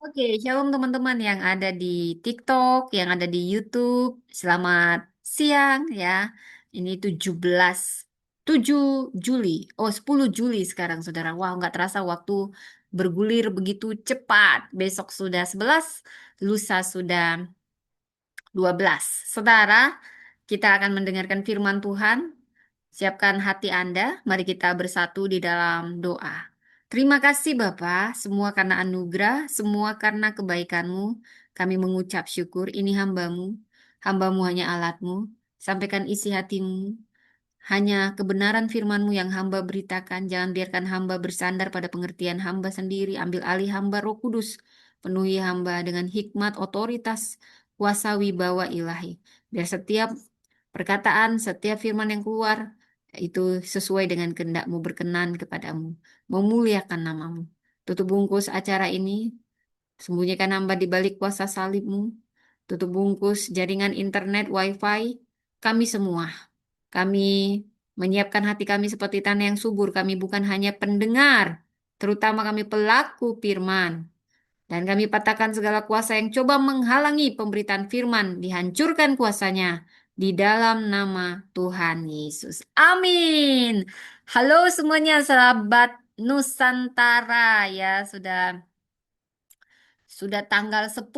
Oke, shalom teman-teman yang ada di TikTok, yang ada di YouTube. Selamat siang ya. Ini 7 Juli. Oh, 10 Juli sekarang, Saudara. Wah, nggak terasa waktu bergulir begitu cepat. Besok sudah 11, lusa sudah 12. Saudara, kita akan mendengarkan firman Tuhan. Siapkan hati Anda, mari kita bersatu di dalam doa. Terima kasih Bapa, semua karena anugerah, semua karena kebaikan-Mu. Kami mengucap syukur, ini hamba-Mu, hamba-Mu hanya alat-Mu. Sampaikan isi hati-Mu, hanya kebenaran firman-Mu yang hamba beritakan. Jangan biarkan hamba bersandar pada pengertian hamba sendiri. Ambil alih hamba Roh Kudus. Penuhi hamba dengan hikmat, otoritas, kuasa wibawa ilahi. Biar setiap perkataan, setiap firman yang keluar, itu sesuai dengan kehendak-Mu, berkenan kepadamu. Memuliakan nama-Mu. Tutup bungkus acara ini. Sembunyikan hamba di balik kuasa salib-Mu. Tutup bungkus jaringan internet, wifi, kami semua. Kami menyiapkan hati kami seperti tanah yang subur. Kami bukan hanya pendengar, terutama kami pelaku firman. Dan kami patahkan segala kuasa yang coba menghalangi pemberitaan firman, dihancurkan kuasanya di dalam nama Tuhan Yesus. Amin. Halo semuanya, sahabat Nusantara ya, sudah tanggal 10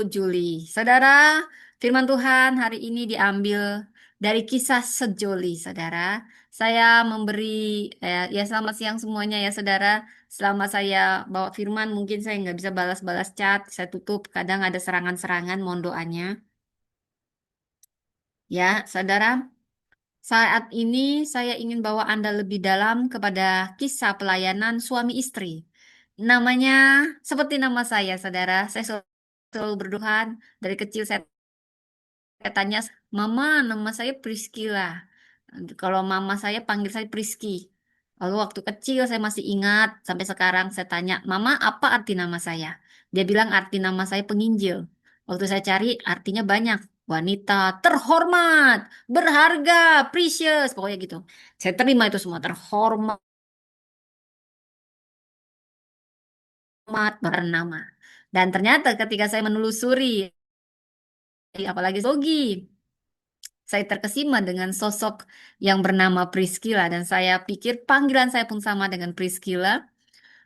Juli. Saudara, firman Tuhan hari ini diambil dari kisah sejoli, saudara. Saya memberi, ya selamat siang semuanya ya, saudara. Selama saya bawa firman, mungkin saya nggak bisa balas-balas chat. Saya tutup, kadang ada serangan-serangan, mohon doanya. Ya, saudara, saat ini saya ingin bawa Anda lebih dalam kepada kisah pelayanan suami istri. Namanya seperti nama saya, saudara. Saya selalu berdoa dari kecil saya tanya, Mama, nama saya Priscila. Kalau mama saya panggil saya Priski. Lalu waktu kecil saya masih ingat sampai sekarang saya tanya, Mama, apa arti nama saya? Dia bilang arti nama saya penginjil. Waktu saya cari artinya banyak. Wanita terhormat, berharga, precious, pokoknya gitu. Saya terima itu semua, terhormat, bernama. Dan ternyata ketika saya menelusuri, apalagi Sogi, saya terkesima dengan sosok yang bernama Priscilla dan saya pikir panggilan saya pun sama dengan Priscilla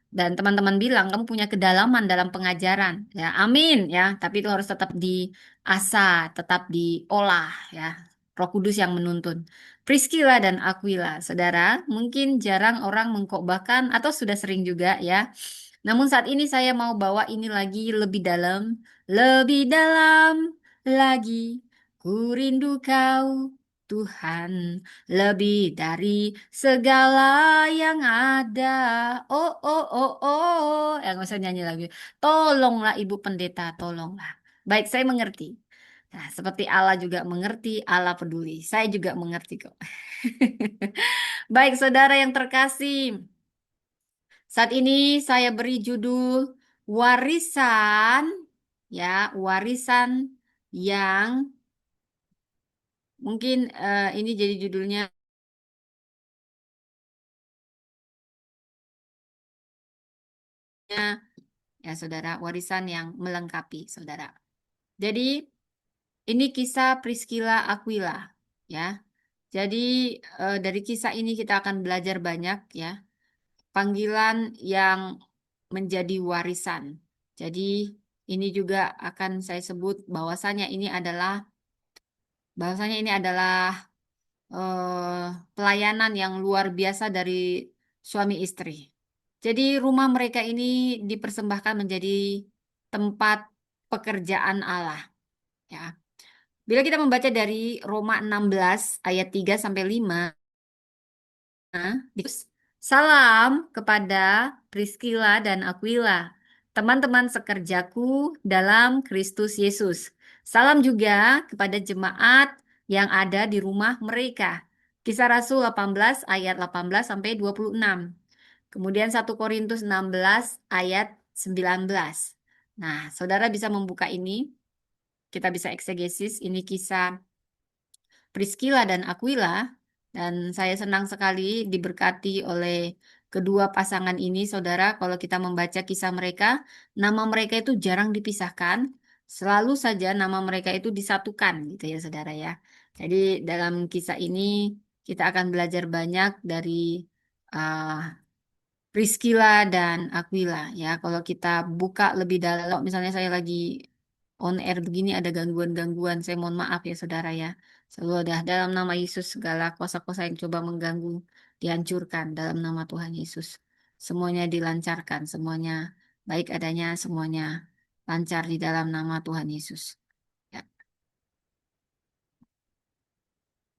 dan teman-teman bilang kamu punya kedalaman dalam pengajaran. Ya, amin ya, tapi itu harus tetap diasah, tetap diolah ya. Roh Kudus yang menuntun. Priscilla dan Aquila, saudara, mungkin jarang orang mengkotbahkan atau sudah sering juga ya. Namun saat ini saya mau bawa ini lagi lebih dalam lagi. Ku rindu kau, Tuhan, lebih dari segala yang ada. Oh, oh, oh, oh. Nggak usah nyanyi lagi. Tolonglah Ibu Pendeta, tolonglah. Baik, saya mengerti. Nah, seperti Allah juga mengerti, Allah peduli. Saya juga mengerti kok. Baik, saudara yang terkasih. Saat ini saya beri judul warisan, ya, warisan yang mungkin ini jadi judulnya ya, saudara, warisan yang melengkapi, saudara. Jadi ini kisah Priscilla Aquila, ya. Jadi dari kisah ini kita akan belajar banyak, ya. Panggilan yang menjadi warisan. Jadi ini juga akan saya sebut bahwasanya ini adalah pelayanan yang luar biasa dari suami istri. Jadi rumah mereka ini dipersembahkan menjadi tempat pekerjaan Allah. Ya. Bila kita membaca dari Roma 16 ayat 3 sampai 5, salam kepada Priscilla dan Aquila, teman-teman sekerjaku dalam Kristus Yesus. Salam juga kepada jemaat yang ada di rumah mereka. Kisah Rasul 18 ayat 18 sampai 26. Kemudian 1 Korintus 16 ayat 19. Nah, saudara bisa membuka ini, kita bisa eksegesis, ini kisah Priscilla dan Aquila, dan saya senang sekali diberkati oleh Kedua pasangan ini, saudara, kalau kita membaca kisah mereka, nama mereka itu jarang dipisahkan, selalu saja nama mereka itu disatukan, gitu ya, saudara ya. Jadi dalam kisah ini kita akan belajar banyak dari uh, Priscilla dan Aquila ya. Kalau kita buka lebih dalam, misalnya saya lagi on air begini ada gangguan-gangguan, saya mohon maaf ya saudara ya. Selalu ada dalam nama Yesus segala kuasa-kuasa yang coba mengganggu dihancurkan dalam nama Tuhan Yesus. Semuanya dilancarkan, semuanya baik adanya, semuanya lancar di dalam nama Tuhan Yesus. Ya.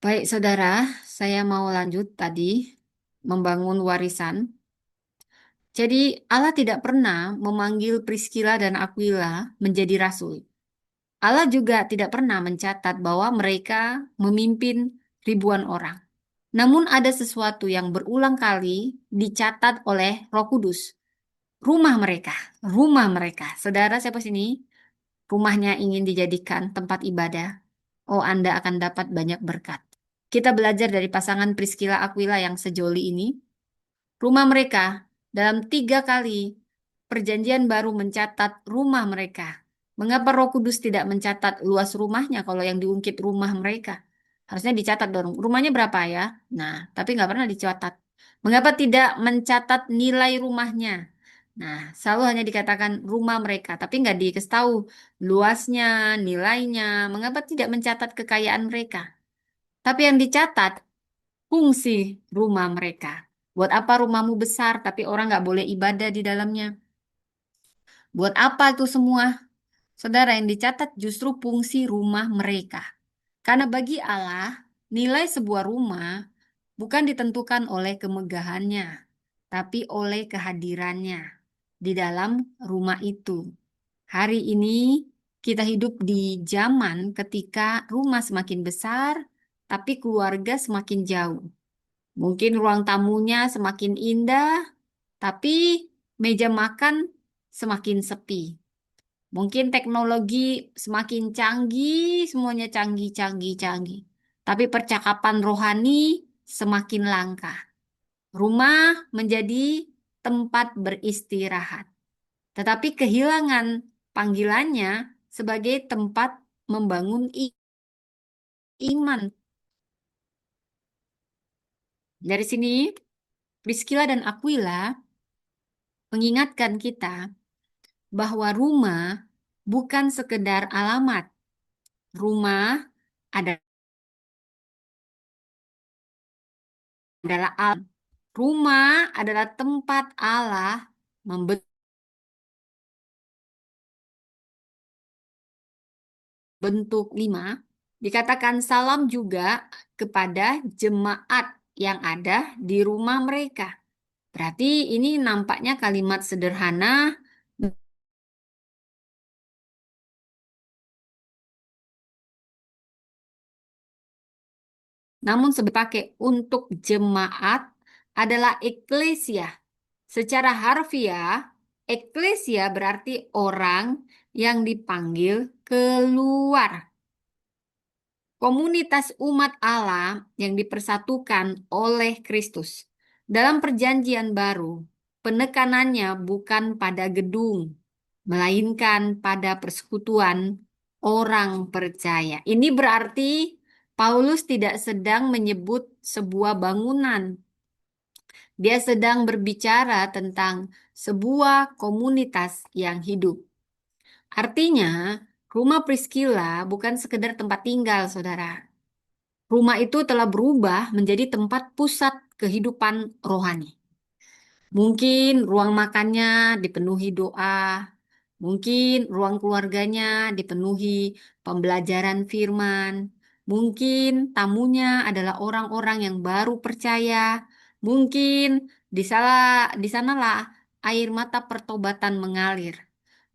Baik saudara, saya mau lanjut tadi membangun warisan. Jadi Allah tidak pernah memanggil Priscilla dan Aquila menjadi rasul. Allah juga tidak pernah mencatat bahwa mereka memimpin ribuan orang. Namun ada sesuatu yang berulang kali dicatat oleh Roh Kudus. Rumah mereka. Saudara siapa sini? Rumahnya ingin dijadikan tempat ibadah. Oh, Anda akan dapat banyak berkat. Kita belajar dari pasangan Priscilla Aquila yang sejoli ini. Rumah mereka dalam 3 kali perjanjian baru mencatat rumah mereka. Mengapa Roh Kudus tidak mencatat luas rumahnya kalau yang diungkit rumah mereka? Harusnya dicatat dong. Rumahnya berapa ya? Nah, tapi nggak pernah dicatat. Mengapa tidak mencatat nilai rumahnya? Nah, selalu hanya dikatakan rumah mereka, tapi nggak dikasih tahu luasnya, nilainya. Mengapa tidak mencatat kekayaan mereka? Tapi yang dicatat fungsi rumah mereka. Buat apa rumahmu besar tapi orang nggak boleh ibadah di dalamnya? Buat apa itu semua? Saudara, yang dicatat justru fungsi rumah mereka. Karena bagi Allah, nilai sebuah rumah bukan ditentukan oleh kemegahannya, tapi oleh kehadirannya di dalam rumah itu. Hari ini kita hidup di zaman ketika rumah semakin besar, tapi keluarga semakin jauh. Mungkin ruang tamunya semakin indah, tapi meja makan semakin sepi. Mungkin teknologi semakin canggih, semuanya canggih, canggih, canggih. Tapi percakapan rohani semakin langka. Rumah menjadi tempat beristirahat, tetapi kehilangan panggilannya sebagai tempat membangun iman. Dari sini, Priscilla dan Aquila mengingatkan kita bahwa rumah bukan sekedar alamat. Rumah adalah alam. Rumah adalah tempat Allah membentuk 5. Dikatakan salam juga kepada jemaat yang ada di rumah mereka. Berarti ini nampaknya kalimat sederhana, namun sebagai untuk jemaat adalah eklesia. Secara harfiah, eklesia berarti orang yang dipanggil keluar. Komunitas umat Allah yang dipersatukan oleh Kristus. Dalam perjanjian baru, penekanannya bukan pada gedung, melainkan pada persekutuan orang percaya. Ini berarti Paulus tidak sedang menyebut sebuah bangunan. Dia sedang berbicara tentang sebuah komunitas yang hidup. Artinya, rumah Priscilla bukan sekedar tempat tinggal, saudara. Rumah itu telah berubah menjadi tempat pusat kehidupan rohani. Mungkin ruang makannya dipenuhi doa, mungkin ruang keluarganya dipenuhi pembelajaran firman, mungkin tamunya adalah orang-orang yang baru percaya, mungkin di sanalah air mata pertobatan mengalir.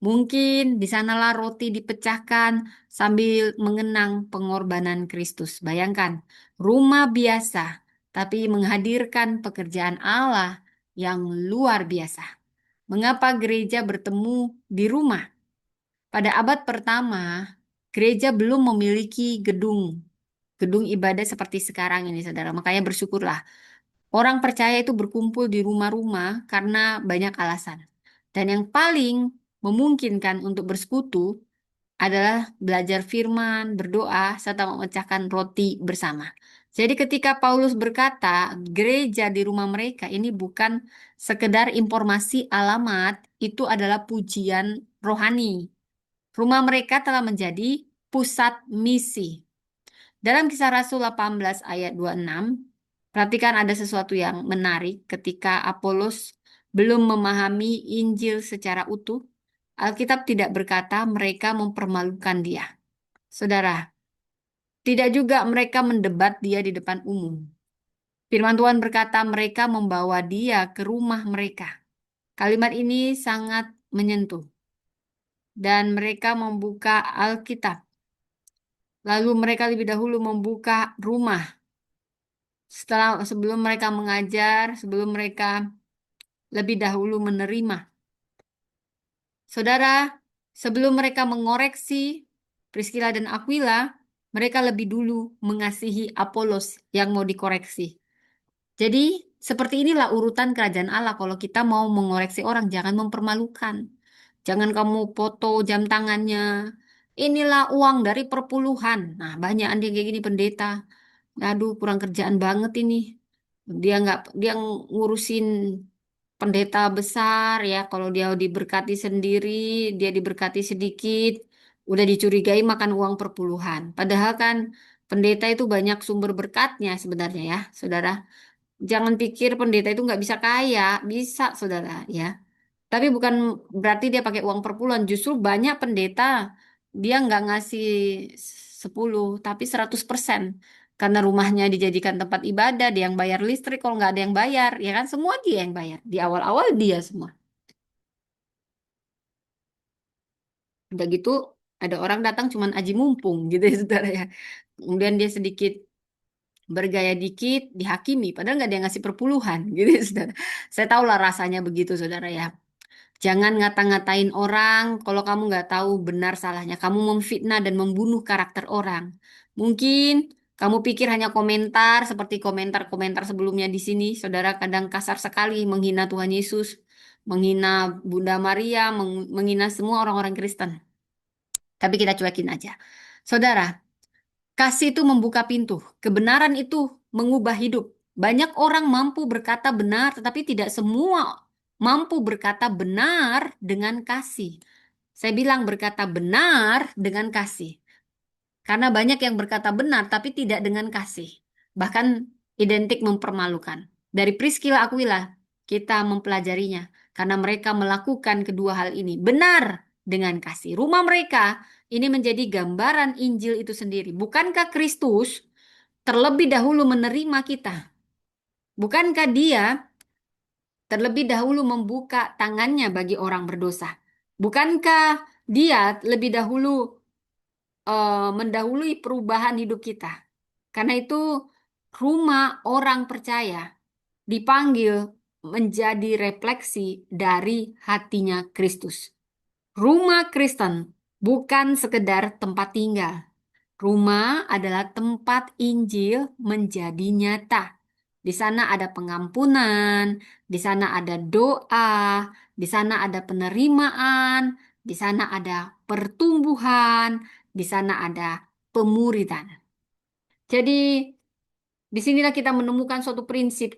Mungkin di sanalah roti dipecahkan sambil mengenang pengorbanan Kristus. Bayangkan, rumah biasa tapi menghadirkan pekerjaan Allah yang luar biasa. Mengapa gereja bertemu di rumah? Pada abad pertama, gereja belum memiliki gedung ibadah seperti sekarang ini, saudara. Makanya bersyukurlah. Orang percaya itu berkumpul di rumah-rumah karena banyak alasan. Dan yang paling memungkinkan untuk bersekutu adalah belajar firman, berdoa, serta memecahkan roti bersama. Jadi ketika Paulus berkata, gereja di rumah mereka ini bukan sekedar informasi alamat, itu adalah pujian rohani. Rumah mereka telah menjadi pusat misi. Dalam Kisah Rasul 18 ayat 26, perhatikan ada sesuatu yang menarik ketika Apolos belum memahami Injil secara utuh. Alkitab tidak berkata mereka mempermalukan dia. Saudara, tidak juga mereka mendebat dia di depan umum. Firman Tuhan berkata mereka membawa dia ke rumah mereka. Kalimat ini sangat menyentuh. Dan mereka membuka Alkitab. Lalu mereka lebih dahulu membuka rumah. Sebelum mereka mengajar, sebelum mereka lebih dahulu menerima. Saudara, sebelum mereka mengoreksi Priscilla dan Aquila, mereka lebih dulu mengasihi Apolos yang mau dikoreksi. Jadi, seperti inilah urutan kerajaan Allah. Kalau kita mau mengoreksi orang, jangan mempermalukan. Jangan kamu foto jam tangannya. Inilah uang dari perpuluhan. Nah, banyak yang kayak gini pendeta. Aduh, kurang kerjaan banget ini. Dia ngurusin pendeta besar ya. Kalau dia diberkati sendiri, dia diberkati sedikit, udah dicurigai makan uang perpuluhan. Padahal kan pendeta itu banyak sumber berkatnya sebenarnya ya, saudara. Jangan pikir pendeta itu nggak bisa kaya, bisa saudara ya. Tapi bukan berarti dia pakai uang perpuluhan. Justru banyak pendeta dia nggak ngasih 10 tapi 100%. Karena rumahnya dijadikan tempat ibadah, dia yang bayar listrik kalau nggak ada yang bayar, ya kan semua dia yang bayar. Di awal-awal dia semua. Udah gitu ada orang datang cuman aji mumpung gitu ya saudara ya. Kemudian dia sedikit bergaya dikit dihakimi, padahal nggak ada yang ngasih perpuluhan gitu ya saudara. Saya tahu lah rasanya begitu saudara ya. Jangan ngata-ngatain orang kalau kamu nggak tahu benar salahnya. Kamu memfitnah dan membunuh karakter orang. Mungkin kamu pikir hanya komentar seperti komentar-komentar sebelumnya di sini. Saudara kadang kasar sekali menghina Tuhan Yesus, menghina Bunda Maria, menghina semua orang-orang Kristen. Tapi kita cuekin aja. Saudara, kasih itu membuka pintu. Kebenaran itu mengubah hidup. Banyak orang mampu berkata benar, tetapi tidak semua mampu berkata benar dengan kasih. Saya bilang berkata benar dengan kasih. Karena banyak yang berkata benar, tapi tidak dengan kasih. Bahkan identik mempermalukan. Dari Priscilla Aquila, kita mempelajarinya. Karena mereka melakukan kedua hal ini. Benar dengan kasih. Rumah mereka ini menjadi gambaran Injil itu sendiri. Bukankah Kristus terlebih dahulu menerima kita? Bukankah dia terlebih dahulu membuka tangannya bagi orang berdosa? Bukankah dia lebih dahulu mendahului perubahan hidup kita? Karena itu rumah orang percaya dipanggil menjadi refleksi dari hatinya Kristus. Rumah Kristen bukan sekedar tempat tinggal. Rumah adalah tempat Injil menjadi nyata. Di sana ada pengampunan, di sana ada doa, di sana ada penerimaan, di sana ada pertumbuhan, di sana ada pemuridan. Jadi, disinilah kita menemukan suatu prinsip.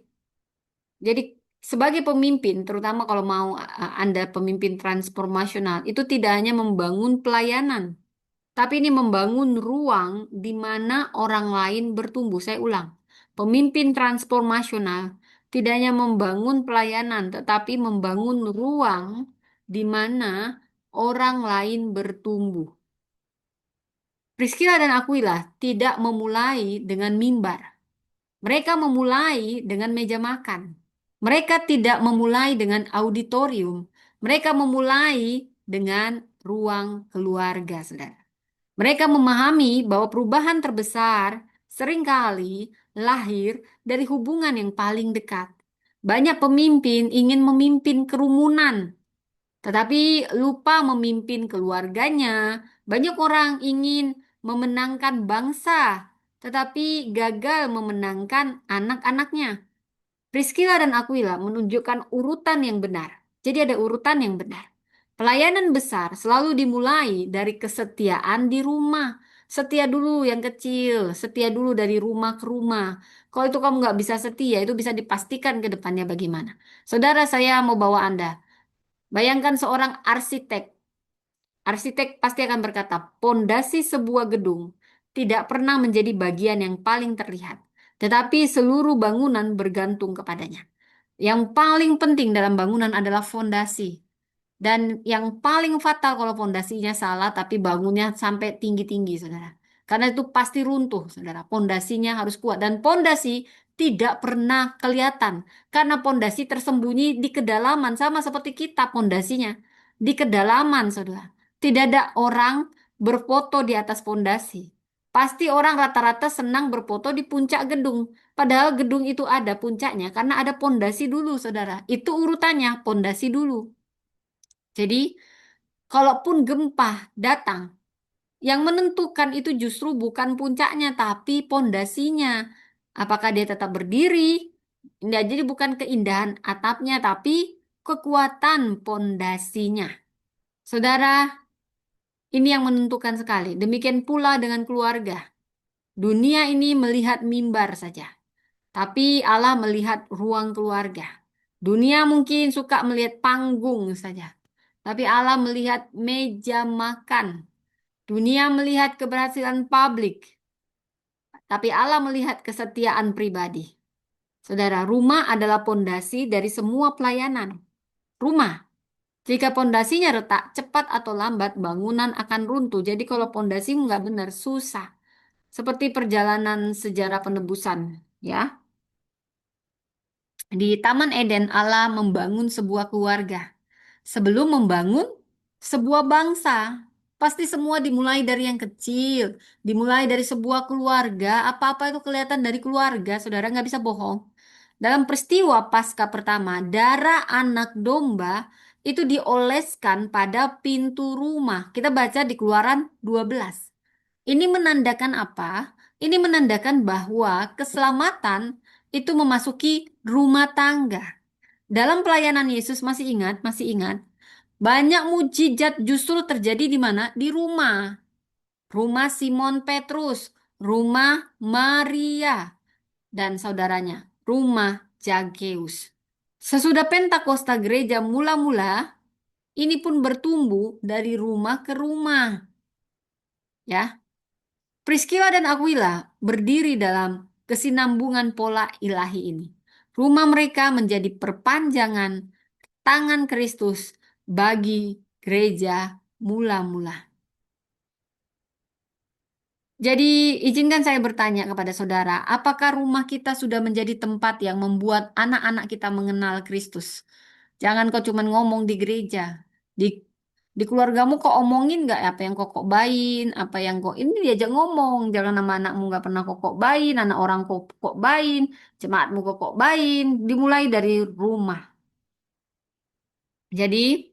Jadi, sebagai pemimpin, terutama kalau mau Anda pemimpin transformasional, itu tidak hanya membangun pelayanan, tapi ini membangun ruang di mana orang lain bertumbuh. Saya ulang, pemimpin transformasional tidak hanya membangun pelayanan, tetapi membangun ruang di mana orang lain bertumbuh. Priscilla dan Aquila tidak memulai dengan mimbar. Mereka memulai dengan meja makan. Mereka tidak memulai dengan auditorium. Mereka memulai dengan ruang keluarga, saudara. Mereka memahami bahwa perubahan terbesar seringkali lahir dari hubungan yang paling dekat. Banyak pemimpin ingin memimpin kerumunan, tetapi lupa memimpin keluarganya. Banyak orang ingin memenangkan bangsa, tetapi gagal memenangkan anak-anaknya. Priscilla dan Aquila menunjukkan urutan yang benar. Jadi ada urutan yang benar. Pelayanan besar selalu dimulai dari kesetiaan di rumah. Setia dulu yang kecil, setia dulu dari rumah ke rumah. Kalau itu kamu nggak bisa setia, itu bisa dipastikan ke depannya bagaimana. Saudara, saya mau bawa Anda. Bayangkan seorang arsitek. Arsitek pasti akan berkata, pondasi sebuah gedung tidak pernah menjadi bagian yang paling terlihat, tetapi seluruh bangunan bergantung kepadanya. Yang paling penting dalam bangunan adalah fondasi. Dan yang paling fatal kalau fondasinya salah, tapi bangunnya sampai tinggi-tinggi, saudara. Karena itu pasti runtuh, saudara. Fondasinya harus kuat. Dan fondasi tidak pernah kelihatan. Karena fondasi tersembunyi di kedalaman. Sama seperti kita fondasinya. Di kedalaman, saudara. Tidak ada orang berfoto di atas fondasi. Pasti orang rata-rata senang berfoto di puncak gedung. Padahal gedung itu ada puncaknya karena ada pondasi dulu, saudara. Itu urutannya, pondasi dulu. Jadi, kalaupun gempa datang, yang menentukan itu justru bukan puncaknya, tapi pondasinya. Apakah dia tetap berdiri? Nah, jadi bukan keindahan atapnya, tapi kekuatan pondasinya. Saudara, ini yang menentukan sekali. Demikian pula dengan keluarga. Dunia ini melihat mimbar saja. Tapi Allah melihat ruang keluarga. Dunia mungkin suka melihat panggung saja. Tapi Allah melihat meja makan. Dunia melihat keberhasilan publik. Tapi Allah melihat kesetiaan pribadi. Saudara, rumah adalah pondasi dari semua pelayanan. Rumah. Jika pondasinya retak, cepat atau lambat bangunan akan runtuh. Jadi kalau pondasi nggak benar, susah. Seperti perjalanan sejarah penebusan. Ya. Di Taman Eden, Allah membangun sebuah keluarga. Sebelum membangun sebuah bangsa, pasti semua dimulai dari yang kecil, dimulai dari sebuah keluarga. Apa-apa itu kelihatan dari keluarga, saudara nggak bisa bohong. Dalam peristiwa Paskah pertama, darah anak domba itu dioleskan pada pintu rumah. Kita baca di Keluaran 12. Ini menandakan apa? Ini menandakan bahwa keselamatan itu memasuki rumah tangga. Dalam pelayanan Yesus masih ingat, banyak mujizat justru terjadi di mana? Di rumah. Rumah Simon Petrus, rumah Maria dan saudaranya, rumah Zakeus. Sesudah Pentakosta gereja mula-mula ini pun bertumbuh dari rumah ke rumah, ya. Priscilla dan Aquila berdiri dalam kesinambungan pola ilahi ini. Rumah mereka menjadi perpanjangan tangan Kristus bagi gereja mula-mula. Jadi, izinkan saya bertanya kepada saudara, apakah rumah kita sudah menjadi tempat yang membuat anak-anak kita mengenal Kristus? Jangan kau cuma ngomong di gereja. Di di keluargamu kok omongin nggak apa yang kok bayin, apa yang kok ini diajak ngomong. Jangan nama anakmu nggak pernah kok bayin, anak orang kok bayin, jemaatmu kok bayin. Dimulai dari rumah. Jadi,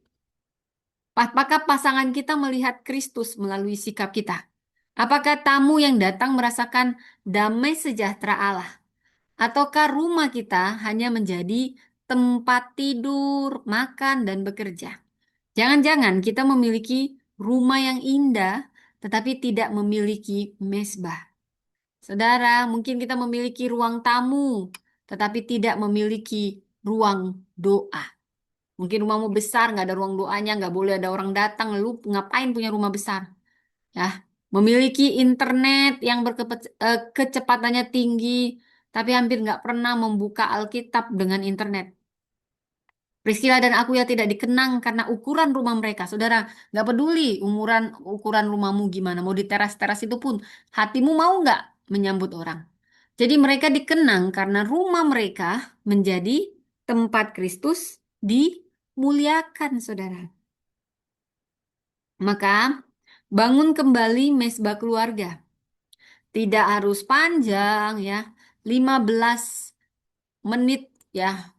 apakah pasangan kita melihat Kristus melalui sikap kita? Apakah tamu yang datang merasakan damai sejahtera Allah? Ataukah rumah kita hanya menjadi tempat tidur, makan, dan bekerja? Jangan-jangan kita memiliki rumah yang indah, tetapi tidak memiliki mesbah. Saudara, mungkin kita memiliki ruang tamu, tetapi tidak memiliki ruang doa. Mungkin rumahmu besar, nggak ada ruang doanya, nggak boleh ada orang datang. Lu ngapain punya rumah besar? Ya, memiliki internet yang kecepatannya tinggi, tapi hampir nggak pernah membuka Alkitab dengan internet. Priscilla dan aku ya tidak dikenang karena ukuran rumah mereka. Saudara, nggak peduli ukuran rumahmu gimana. Mau di teras-teras itu pun, hatimu mau nggak menyambut orang. Jadi mereka dikenang karena rumah mereka menjadi tempat Kristus dimuliakan, saudara. Maka bangun kembali mesbah keluarga. Tidak harus panjang ya. 15 menit ya.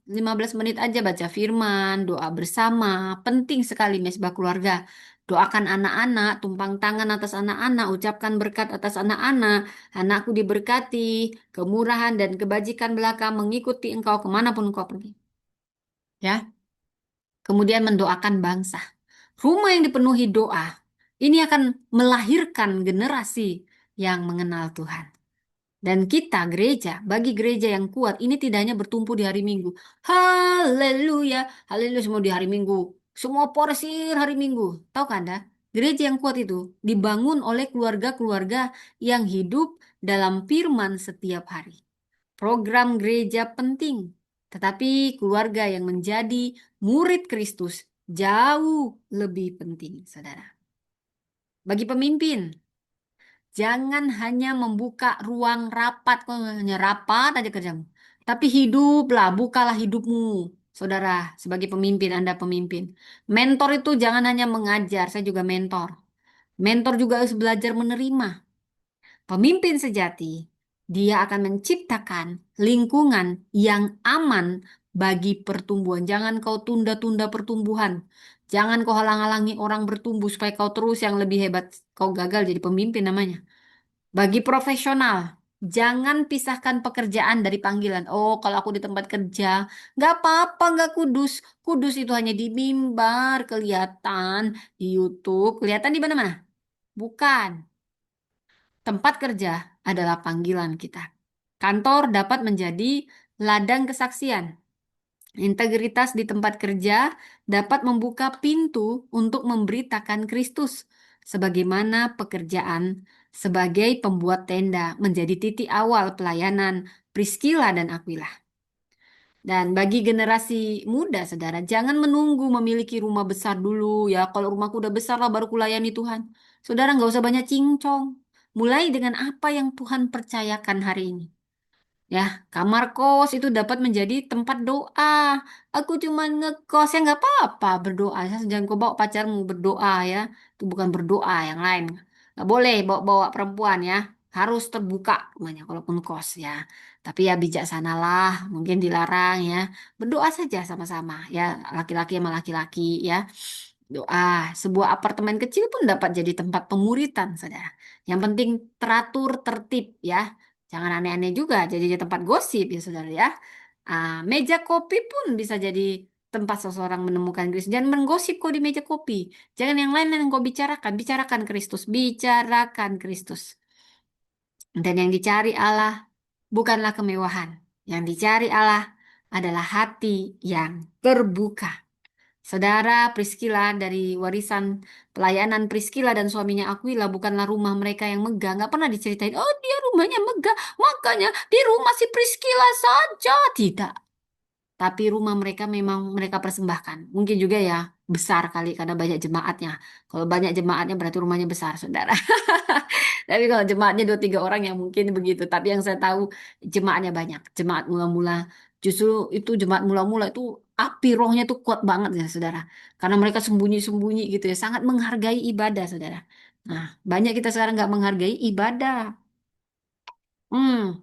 15 menit aja baca firman, doa bersama. Penting sekali mesbah keluarga. Doakan anak-anak, tumpang tangan atas anak-anak, ucapkan berkat atas anak-anak. Anakku diberkati, kemurahan dan kebajikan belaka mengikuti engkau kemanapun engkau pergi. Ya, kemudian mendoakan bangsa. Rumah yang dipenuhi doa, ini akan melahirkan generasi yang mengenal Tuhan. Dan kita gereja, bagi gereja yang kuat, ini tidak hanya bertumpu di hari Minggu. Haleluya, haleluya semua di hari Minggu. Semua porsir hari Minggu. Tahu kan Anda? Gereja yang kuat itu dibangun oleh keluarga-keluarga yang hidup dalam firman setiap hari. Program gereja penting, tetapi keluarga yang menjadi murid Kristus jauh lebih penting, saudara. Bagi pemimpin, jangan hanya membuka ruang rapat, kok hanya rapat aja kerjamu. Tapi hiduplah, bukalah hidupmu. Saudara, sebagai pemimpin, Anda pemimpin. Mentor itu jangan hanya mengajar, saya juga mentor. Mentor juga harus belajar menerima. Pemimpin sejati, dia akan menciptakan lingkungan yang aman bagi pertumbuhan. Jangan kau tunda-tunda pertumbuhan. Jangan kau halang-halangi orang bertumbuh supaya kau terus yang lebih hebat. Kau gagal jadi pemimpin namanya. Bagi profesional, jangan pisahkan pekerjaan dari panggilan. Oh, kalau aku di tempat kerja, nggak apa-apa, nggak kudus. Kudus itu hanya di mimbar, kelihatan di YouTube, kelihatan di mana-mana. Bukan. Tempat kerja adalah panggilan kita. Kantor dapat menjadi ladang kesaksian. Integritas di tempat kerja dapat membuka pintu untuk memberitakan Kristus, sebagaimana pekerjaan sebagai pembuat tenda menjadi titik awal pelayanan Priscilla dan Aquila. Dan bagi generasi muda, saudara, jangan menunggu memiliki rumah besar dulu ya. Kalau rumahku udah besar lah baru kulayani Tuhan. Saudara nggak usah banyak cincong. Mulai dengan apa yang Tuhan percayakan hari ini. Ya, kamar kos itu dapat menjadi tempat doa. Aku cuma ngekos ya nggak apa-apa berdoa. Jangan kau bawa pacarmu berdoa ya. Itu bukan berdoa yang lain. Nggak boleh bawa-bawa perempuan ya. Harus terbuka rumahnya kalaupun kos ya. Tapi ya bijaksanalah, mungkin dilarang ya. Berdoa saja sama-sama ya, laki-laki sama laki-laki ya. Doa, sebuah apartemen kecil pun dapat jadi tempat pemuritan, saudara. Yang penting teratur, tertib ya. Jangan aneh-aneh juga, jadi tempat gosip ya, saudara ya. Meja kopi pun bisa jadi tempat seseorang menemukan Kristus. Jangan menggosip kok di meja kopi. Jangan yang lain yang kau bicarakan. Bicarakan Kristus. Bicarakan Kristus. Dan yang dicari Allah bukanlah kemewahan. Yang dicari Allah adalah hati yang terbuka. Saudara Priscilla dari warisan pelayanan Priscilla dan suaminya Aquila bukanlah rumah mereka yang megah. Nggak pernah diceritain, oh dia rumahnya megah, makanya di rumah si Priscilla saja. Tidak. Tapi rumah mereka memang mereka persembahkan. Mungkin juga ya besar kali karena banyak jemaatnya. Kalau banyak jemaatnya berarti rumahnya besar, saudara. Tapi kalau jemaatnya dua tiga orang ya mungkin begitu. Tapi yang saya tahu jemaatnya banyak. Jemaat mula-mula justru itu jemaat mula-mula itu api rohnya tuh kuat banget ya saudara. Karena mereka sembunyi-sembunyi gitu ya. Sangat menghargai ibadah saudara. Nah banyak kita sekarang nggak menghargai ibadah. Hmm.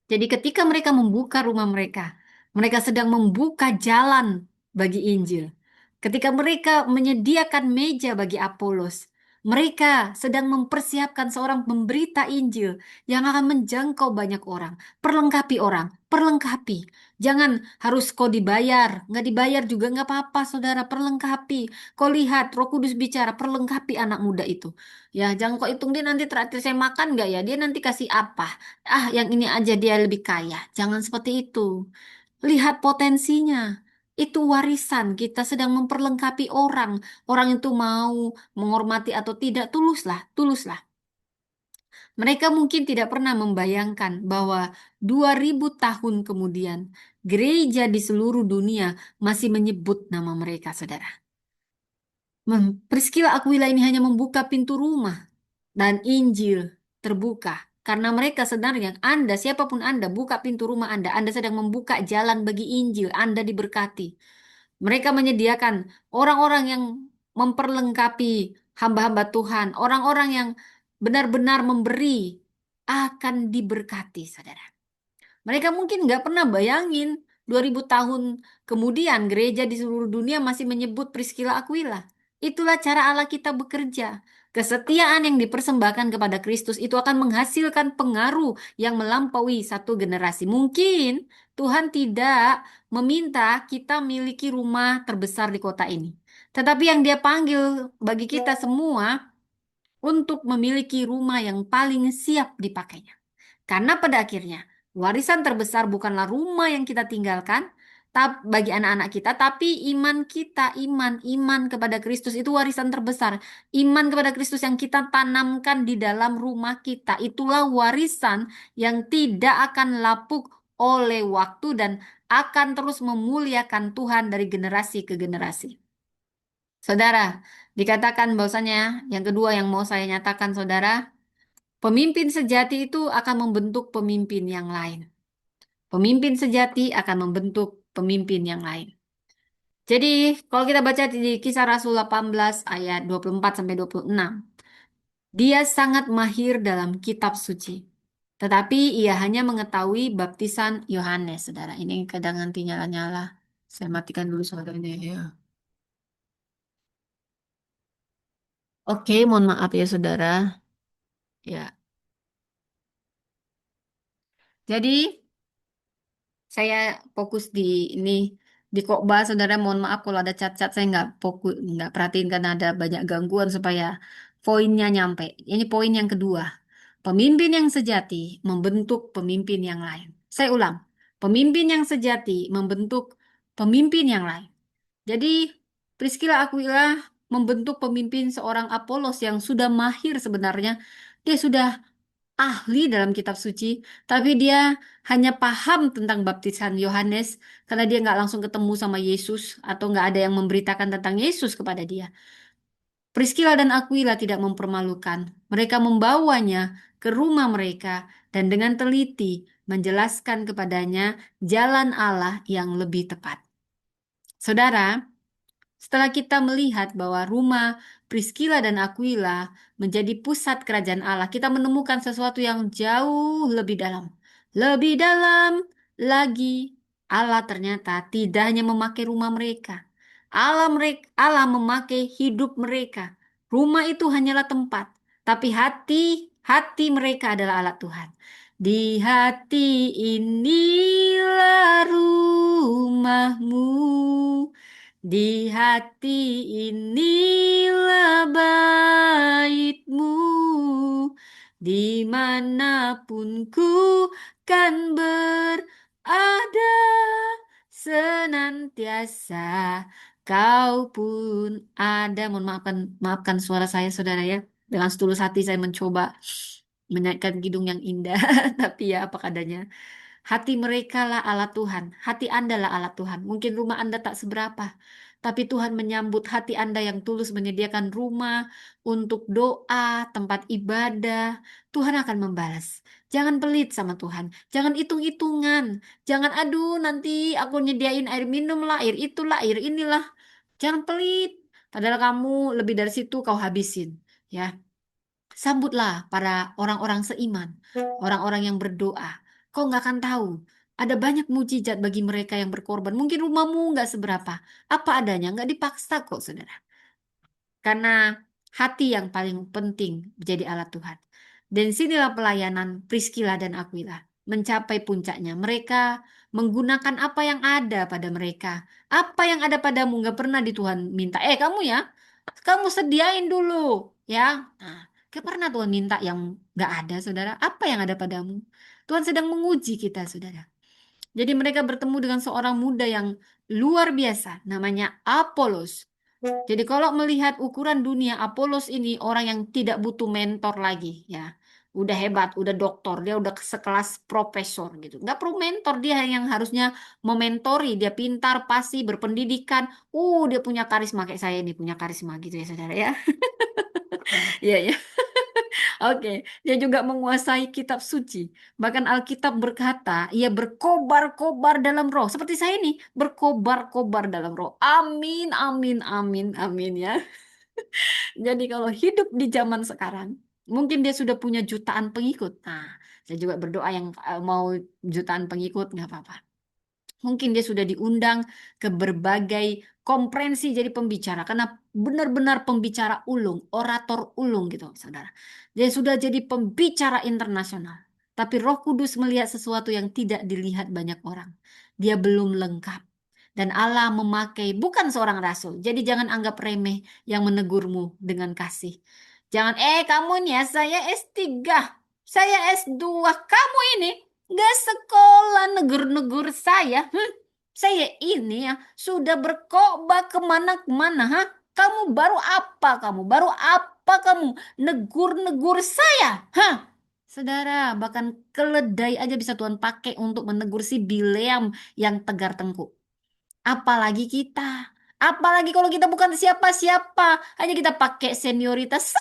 Jadi ketika mereka membuka rumah mereka, mereka sedang membuka jalan bagi Injil. Ketika mereka menyediakan meja bagi Apolos, mereka sedang mempersiapkan seorang pemberita Injil yang akan menjangkau banyak orang. Perlengkapi orang, perlengkapi. Jangan harus kau dibayar, nggak dibayar juga nggak apa-apa, saudara. Perlengkapi. Kau lihat Roh Kudus bicara, perlengkapi anak muda itu. Ya, jangan kau hitung dia nanti terakhir saya makan nggak ya? Dia nanti kasih apa? Yang ini aja dia lebih kaya. Jangan seperti itu. Lihat potensinya. Itu warisan. Kita sedang memperlengkapi orang. Orang itu mau menghormati atau tidak, tuluslah, tuluslah. Mereka mungkin tidak pernah membayangkan bahwa 2000 tahun kemudian gereja di seluruh dunia masih menyebut nama mereka, saudara. Priscilla Aquila ini hanya membuka pintu rumah dan Injil terbuka. Karena mereka sebenarnya, Anda, siapapun Anda, buka pintu rumah Anda sedang membuka jalan bagi Injil, Anda diberkati. Mereka menyediakan orang-orang yang memperlengkapi hamba-hamba Tuhan, orang-orang yang benar-benar memberi akan diberkati, saudara. Mereka mungkin nggak pernah bayangin 2000 tahun kemudian gereja di seluruh dunia masih menyebut Priscilla Aquila. Itulah cara Allah kita bekerja. Kesetiaan yang dipersembahkan kepada Kristus itu akan menghasilkan pengaruh yang melampaui satu generasi. Mungkin Tuhan tidak meminta kita miliki rumah terbesar di kota ini. Tetapi yang Dia panggil bagi kita semua untuk memiliki rumah yang paling siap dipakainya. Karena pada akhirnya warisan terbesar bukanlah rumah yang kita tinggalkan bagi anak-anak kita, tapi iman kita, iman kepada Kristus itu warisan terbesar. Iman kepada Kristus yang kita tanamkan di dalam rumah kita, itulah warisan yang tidak akan lapuk oleh waktu dan akan terus memuliakan Tuhan dari generasi ke generasi. Saudara, dikatakan bahwasanya yang kedua yang mau saya nyatakan, saudara, pemimpin sejati itu akan membentuk pemimpin yang lain. Pemimpin sejati akan membentuk pemimpin yang lain. Jadi, kalau kita baca di Kisah Rasul 18 ayat 24 sampai 26, dia sangat mahir dalam kitab suci. Tetapi ia hanya mengetahui baptisan Yohanes, saudara. Ini kadang nanti nyala-nyala. Saya matikan dulu saudaranya ya. Oke, mohon maaf ya saudara. Ya. Jadi, saya fokus di ini di khotbah, saudara. Mohon maaf kalau ada cat-cat, saya nggak fokus, nggak perhatiin karena ada banyak gangguan supaya poinnya nyampe. Ini poin yang kedua. Pemimpin yang sejati membentuk pemimpin yang lain. Saya ulang, pemimpin yang sejati membentuk pemimpin yang lain. Jadi Priscilla Aquila membentuk pemimpin seorang Apolos yang sudah mahir sebenarnya. Dia sudah ahli dalam kitab suci, tapi dia hanya paham tentang baptisan Yohanes karena dia nggak langsung ketemu sama Yesus atau nggak ada yang memberitakan tentang Yesus kepada dia. Priscilla dan Aquila tidak mempermalukan. Mereka membawanya ke rumah mereka dan dengan teliti menjelaskan kepadanya jalan Allah yang lebih tepat. Saudara, setelah kita melihat bahwa rumah Priscilla dan Aquila menjadi pusat kerajaan Allah, kita menemukan sesuatu yang jauh lebih dalam. Lebih dalam lagi, Allah ternyata tidak hanya memakai rumah mereka. Allah memakai hidup mereka. Rumah itu hanyalah tempat, tapi hati mereka adalah alat Tuhan. Di hati inilah rumahmu. Di hati inilah baitmu, dimanapun ku kan berada, senantiasa kau pun ada. Mohon maafkan suara saya, saudara ya. Dengan setulus hati saya mencoba menyanyikan kidung yang indah, tapi ya apa adanya. Hati mereka lah alat Tuhan. Hati Anda lah alat Tuhan. Mungkin rumah Anda tak seberapa. Tapi Tuhan menyambut hati Anda yang tulus menyediakan rumah untuk doa, tempat ibadah. Tuhan akan membalas. Jangan pelit sama Tuhan. Jangan hitung-hitungan. Jangan aduh nanti aku nyediain air minum lah, air itulah, air inilah. Jangan pelit. Padahal kamu lebih dari situ kau habisin. Ya, sambutlah para orang-orang seiman, orang-orang yang berdoa. Kau nggak akan tahu. Ada banyak mujizat bagi mereka yang berkorban. Mungkin rumahmu nggak seberapa. Apa adanya, nggak dipaksa kok, saudara. Karena hati yang paling penting menjadi alat Tuhan. Dan sinilah pelayanan Priscilla dan Aquila mencapai puncaknya. Mereka menggunakan apa yang ada pada mereka. Apa yang ada padamu nggak pernah di Tuhan minta. Kamu ya, kamu sediain dulu ya. Nah, gak pernah Tuhan minta yang nggak ada, saudara. Apa yang ada padamu? Tuhan sedang menguji kita, saudara. Jadi mereka bertemu dengan seorang muda yang luar biasa, namanya Apolos. Jadi kalau melihat ukuran dunia, Apolos ini orang yang tidak butuh mentor lagi, ya. Udah hebat, udah doktor, dia udah sekelas profesor gitu. Nggak perlu mentor, dia yang harusnya mementori. Dia pintar, pasti, berpendidikan. Dia punya karisma kayak saya ini punya karisma gitu ya saudara ya. Iya ya. Oke, dia juga menguasai kitab suci. Bahkan Alkitab berkata, ia berkobar-kobar dalam roh. Seperti saya ini, berkobar-kobar dalam roh. Amin, amin, amin, amin ya. Jadi kalau hidup di zaman sekarang, mungkin dia sudah punya jutaan pengikut. Nah, saya juga berdoa yang mau jutaan pengikut, nggak apa-apa. Mungkin dia sudah diundang ke berbagai konferensi jadi pembicara karena benar-benar pembicara ulung, orator ulung gitu, saudara. Dia sudah jadi pembicara internasional. Tapi Roh Kudus melihat sesuatu yang tidak dilihat banyak orang. Dia belum lengkap. Dan Allah memakai bukan seorang rasul. Jadi jangan anggap remeh yang menegurmu dengan kasih. Jangan, kamu nih ya, saya S3, saya S2, kamu ini gak sekolah negur-negur saya. Saya ini ya sudah berkhotbah kemana-kemana. Hah? Kamu baru apa kamu? Baru apa kamu? Negur-negur saya. Hah? Saudara, bahkan keledai aja bisa Tuhan pakai untuk menegur si Bileam yang tegar tengkuk. Apalagi kita. Apalagi kalau kita bukan siapa-siapa. Hanya kita pakai senioritas.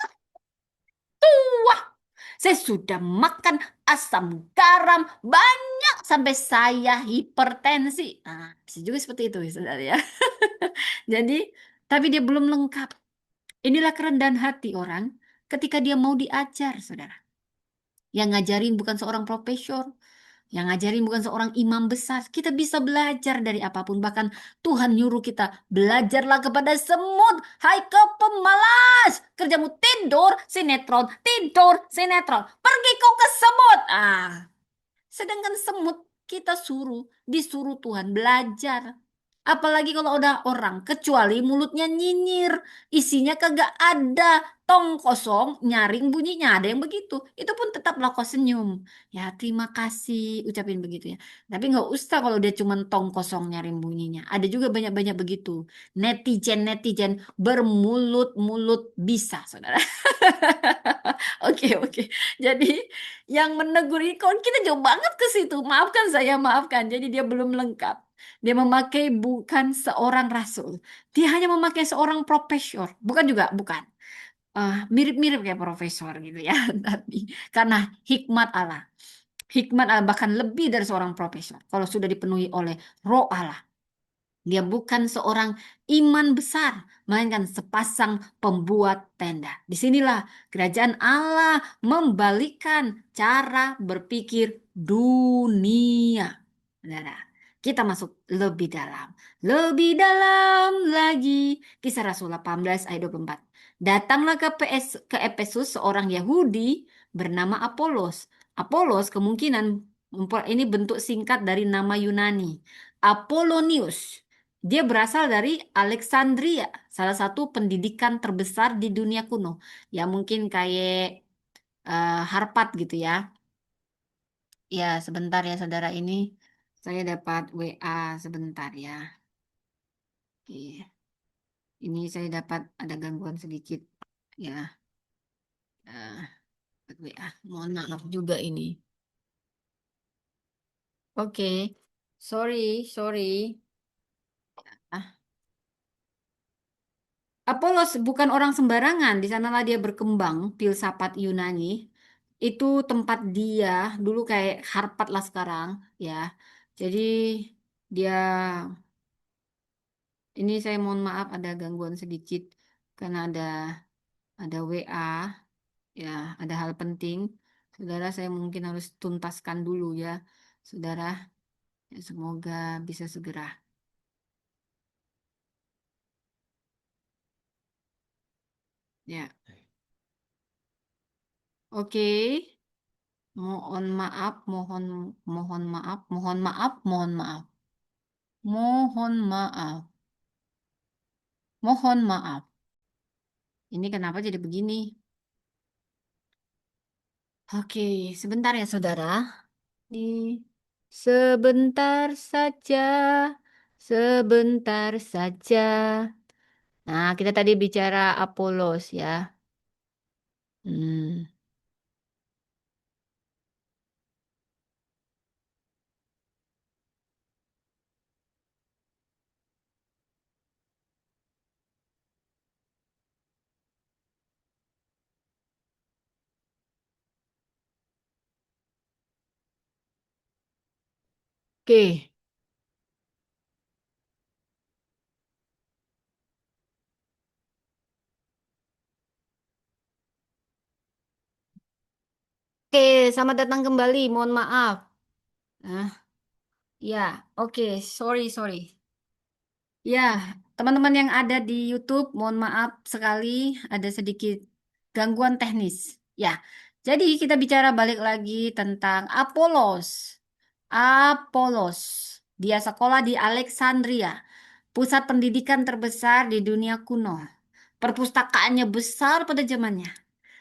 Wah, saya sudah makan asam garam banyak sampai saya hipertensi. Nah, bisa juga seperti itu, saudara ya. Jadi, tapi dia belum lengkap. Inilah kerendahan hati orang ketika dia mau diajar, saudara. Yang ngajarin bukan seorang profesor, yang ngajarin bukan seorang imam besar. Kita bisa belajar dari apapun. Bahkan Tuhan nyuruh kita belajarlah kepada semut. Hai kau pemalas. Kerjamu tidur, sinetron. Tidur, sinetron. Pergi kau ke semut. Sedangkan semut kita disuruh Tuhan belajar. Apalagi kalau udah orang, kecuali mulutnya nyinyir, isinya kagak ada, tong kosong, nyaring bunyinya, ada yang begitu. Itu pun tetaplah kau senyum. Ya terima kasih, ucapin begitu ya. Tapi nggak usah kalau dia cuma tong kosong nyaring bunyinya. Ada juga banyak-banyak begitu. Netizen-netizen bermulut-mulut bisa, saudara. Oke, oke. Jadi yang menegur ikon kita jauh banget ke situ. Maafkan saya, maafkan. Jadi dia belum lengkap. Dia memakai bukan seorang rasul. Dia hanya memakai seorang profesor. Bukan juga, bukan. Mirip-mirip kayak profesor gitu ya. Tapi karena hikmat Allah. Hikmat Allah bahkan lebih dari seorang profesor. Kalau sudah dipenuhi oleh roh Allah. Dia bukan seorang iman besar, melainkan sepasang pembuat tenda. Disinilah kerajaan Allah membalikkan cara berpikir dunia. Saudara, kita masuk lebih dalam lagi. Kisah Rasul 18 ayat 24. Datanglah ke Efesus seorang Yahudi bernama Apolos. Apolos kemungkinan ini bentuk singkat dari nama Yunani. Apollonius. Dia berasal dari Alexandria, salah satu pendidikan terbesar di dunia kuno. Ya mungkin kayak Harvard gitu ya. Ya sebentar ya saudara ini. Saya dapat WA sebentar ya. Oke. Ini saya dapat ada gangguan sedikit. Ya, dapat WA. Mohon maaf juga ini. Oke. Sorry, sorry. Ah, Apolos bukan orang sembarangan. Di sanalah dia berkembang, filsafat Yunani. Itu tempat dia dulu kayak Harvard lah sekarang, ya. Jadi dia ini saya mohon maaf ada gangguan sedikit karena ada WA, ya, ada hal penting. Saudara, saya mungkin harus tuntaskan dulu ya. Saudara, ya, semoga bisa segera. Ya. Oke. Mohon maaf, mohon maaf, mohon maaf, mohon maaf. Mohon maaf. Mohon maaf. Ini kenapa jadi begini? Oke, sebentar ya saudara. Di sebentar saja. Sebentar saja. Nah, kita tadi bicara Apolos ya. Hmm. Oke. Oke, selamat datang kembali. Mohon maaf. Nah, Ya, oke, sorry, sorry. Ya, teman-teman yang ada di YouTube, mohon maaf sekali ada sedikit gangguan teknis. Ya, jadi kita bicara balik lagi tentang Apolos. Apolos, dia sekolah di Alexandria, pusat pendidikan terbesar di dunia kuno. Perpustakaannya besar pada zamannya.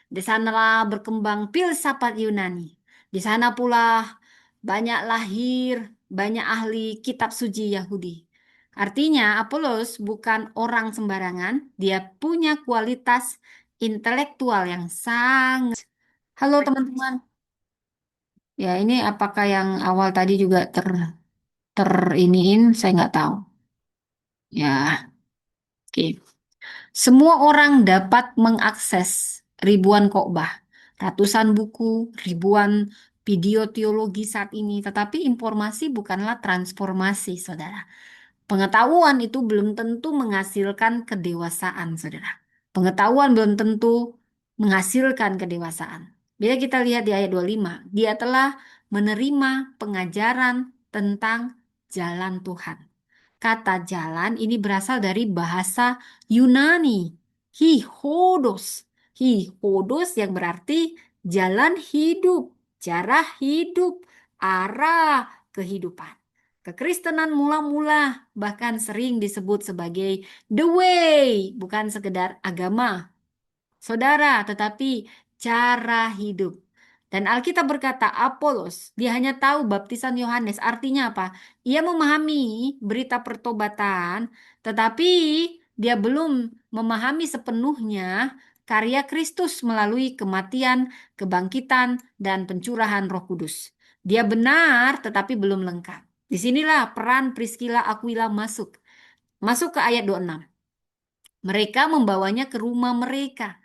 Di sanalah berkembang filsafat Yunani. Di sana pula banyak lahir, banyak ahli kitab suci Yahudi. Artinya, Apolos bukan orang sembarangan, dia punya kualitas intelektual yang sangat. Halo teman-teman. Ya, ini apakah yang awal tadi juga teriniin? Saya nggak tahu. Ya, oke. Semua orang dapat mengakses ribuan khotbah, ratusan buku, ribuan video teologi saat ini, tetapi informasi bukanlah transformasi, saudara. Pengetahuan itu belum tentu menghasilkan kedewasaan, saudara. Pengetahuan belum tentu menghasilkan kedewasaan. Bila kita lihat di ayat 25, dia telah menerima pengajaran tentang jalan Tuhan. Kata jalan ini berasal dari bahasa Yunani. Hihodos. Hihodos yang berarti jalan hidup, cara hidup, arah kehidupan. Kekristenan mula-mula bahkan sering disebut sebagai the way, bukan sekedar agama, saudara, tetapi cara hidup. Dan Alkitab berkata, Apolos, dia hanya tahu baptisan Yohanes. Artinya apa? Ia memahami berita pertobatan, tetapi dia belum memahami sepenuhnya karya Kristus melalui kematian, kebangkitan, dan pencurahan Roh Kudus. Dia benar, tetapi belum lengkap. Disinilah peran Priscilla Aquila masuk. Masuk ke ayat 26. Mereka membawanya ke rumah mereka.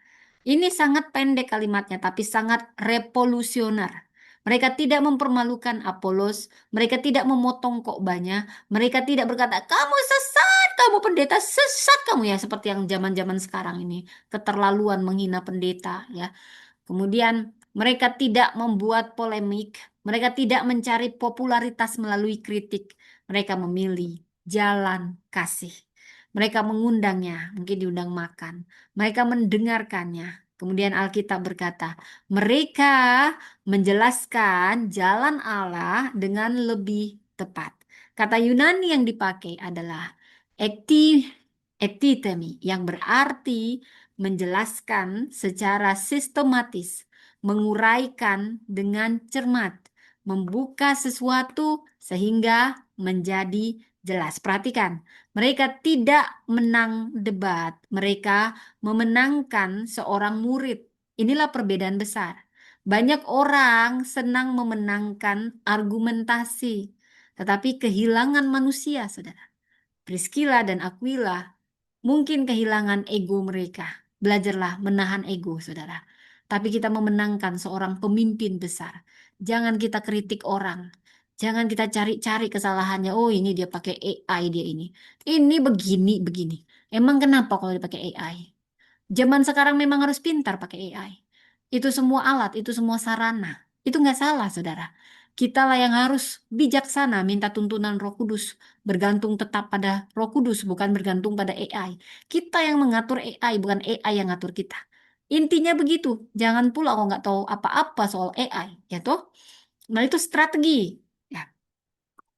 Ini sangat pendek kalimatnya, tapi sangat revolusioner. Mereka tidak mempermalukan Apolos, mereka tidak memotong khotbahnya, mereka tidak berkata, kamu sesat, kamu pendeta sesat kamu ya, seperti yang zaman-zaman sekarang ini, keterlaluan menghina pendeta ya. Kemudian mereka tidak membuat polemik, mereka tidak mencari popularitas melalui kritik, mereka memilih jalan kasih. Mereka mengundangnya, mungkin diundang makan. Mereka mendengarkannya. Kemudian Alkitab berkata, mereka menjelaskan jalan Allah dengan lebih tepat. Kata Yunani yang dipakai adalah epitemi, yang berarti menjelaskan secara sistematis, menguraikan dengan cermat, membuka sesuatu sehingga menjadi jelas. Perhatikan, mereka tidak menang debat, mereka memenangkan seorang murid. Inilah perbedaan besar. Banyak orang senang memenangkan argumentasi, tetapi kehilangan manusia, saudara. Priscilla dan Aquila mungkin kehilangan ego mereka. Belajarlah menahan ego, saudara. Tapi kita memenangkan seorang pemimpin besar. Jangan kita kritik orang. Jangan kita cari-cari kesalahannya. Oh, ini dia pakai AI dia ini. Ini begini, begini. Emang kenapa kalau dipakai AI? Zaman sekarang memang harus pintar pakai AI. Itu semua alat, itu semua sarana. Itu nggak salah, saudara. Kita lah yang harus bijaksana minta tuntunan Roh Kudus. Bergantung tetap pada Roh Kudus, bukan bergantung pada AI. Kita yang mengatur AI, bukan AI yang ngatur kita. Intinya begitu. Jangan pula kau nggak tahu apa-apa soal AI, ya toh? Nah itu strategi. Ya.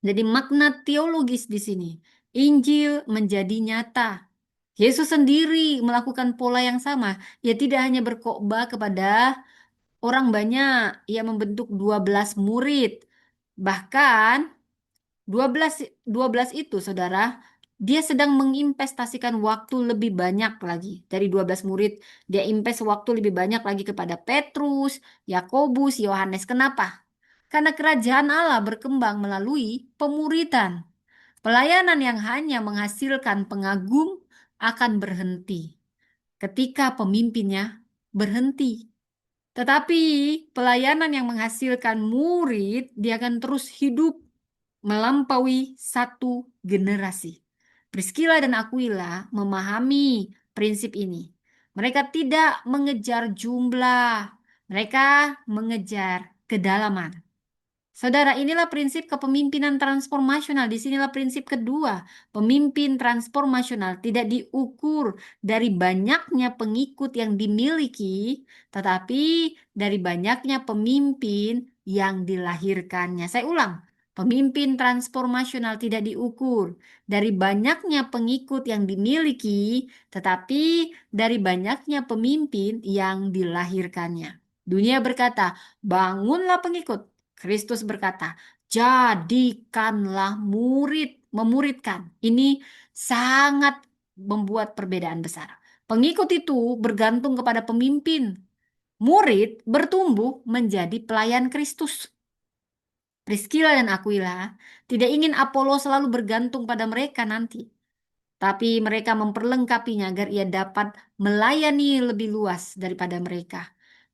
Jadi makna teologis di sini. Injil menjadi nyata. Yesus sendiri melakukan pola yang sama. Ia tidak hanya berkhotbah kepada orang banyak, ia membentuk 12 murid. Bahkan 12 12 itu, saudara, dia sedang menginvestasikan waktu lebih banyak lagi. Dari 12 murid, dia invest waktu lebih banyak lagi kepada Petrus, Yakobus, Yohanes. Kenapa? Karena kerajaan Allah berkembang melalui pemuridan. Pelayanan yang hanya menghasilkan pengagum akan berhenti ketika pemimpinnya berhenti. Tetapi pelayanan yang menghasilkan murid, dia akan terus hidup melampaui satu generasi. Priscilla dan Aquila memahami prinsip ini. Mereka tidak mengejar jumlah, mereka mengejar kedalaman. Saudara, inilah prinsip kepemimpinan transformasional. Disinilah prinsip kedua. Pemimpin transformasional tidak diukur dari banyaknya pengikut yang dimiliki, tetapi dari banyaknya pemimpin yang dilahirkannya. Saya ulang, pemimpin transformasional tidak diukur dari banyaknya pengikut yang dimiliki, tetapi dari banyaknya pemimpin yang dilahirkannya. Dunia berkata, bangunlah pengikut. Kristus berkata, jadikanlah murid, memuridkan. Ini sangat membuat perbedaan besar. Pengikut itu bergantung kepada pemimpin. Murid bertumbuh menjadi pelayan Kristus. Priscilla dan Aquila tidak ingin Apollo selalu bergantung pada mereka nanti, tapi mereka memperlengkapinya agar ia dapat melayani lebih luas daripada mereka.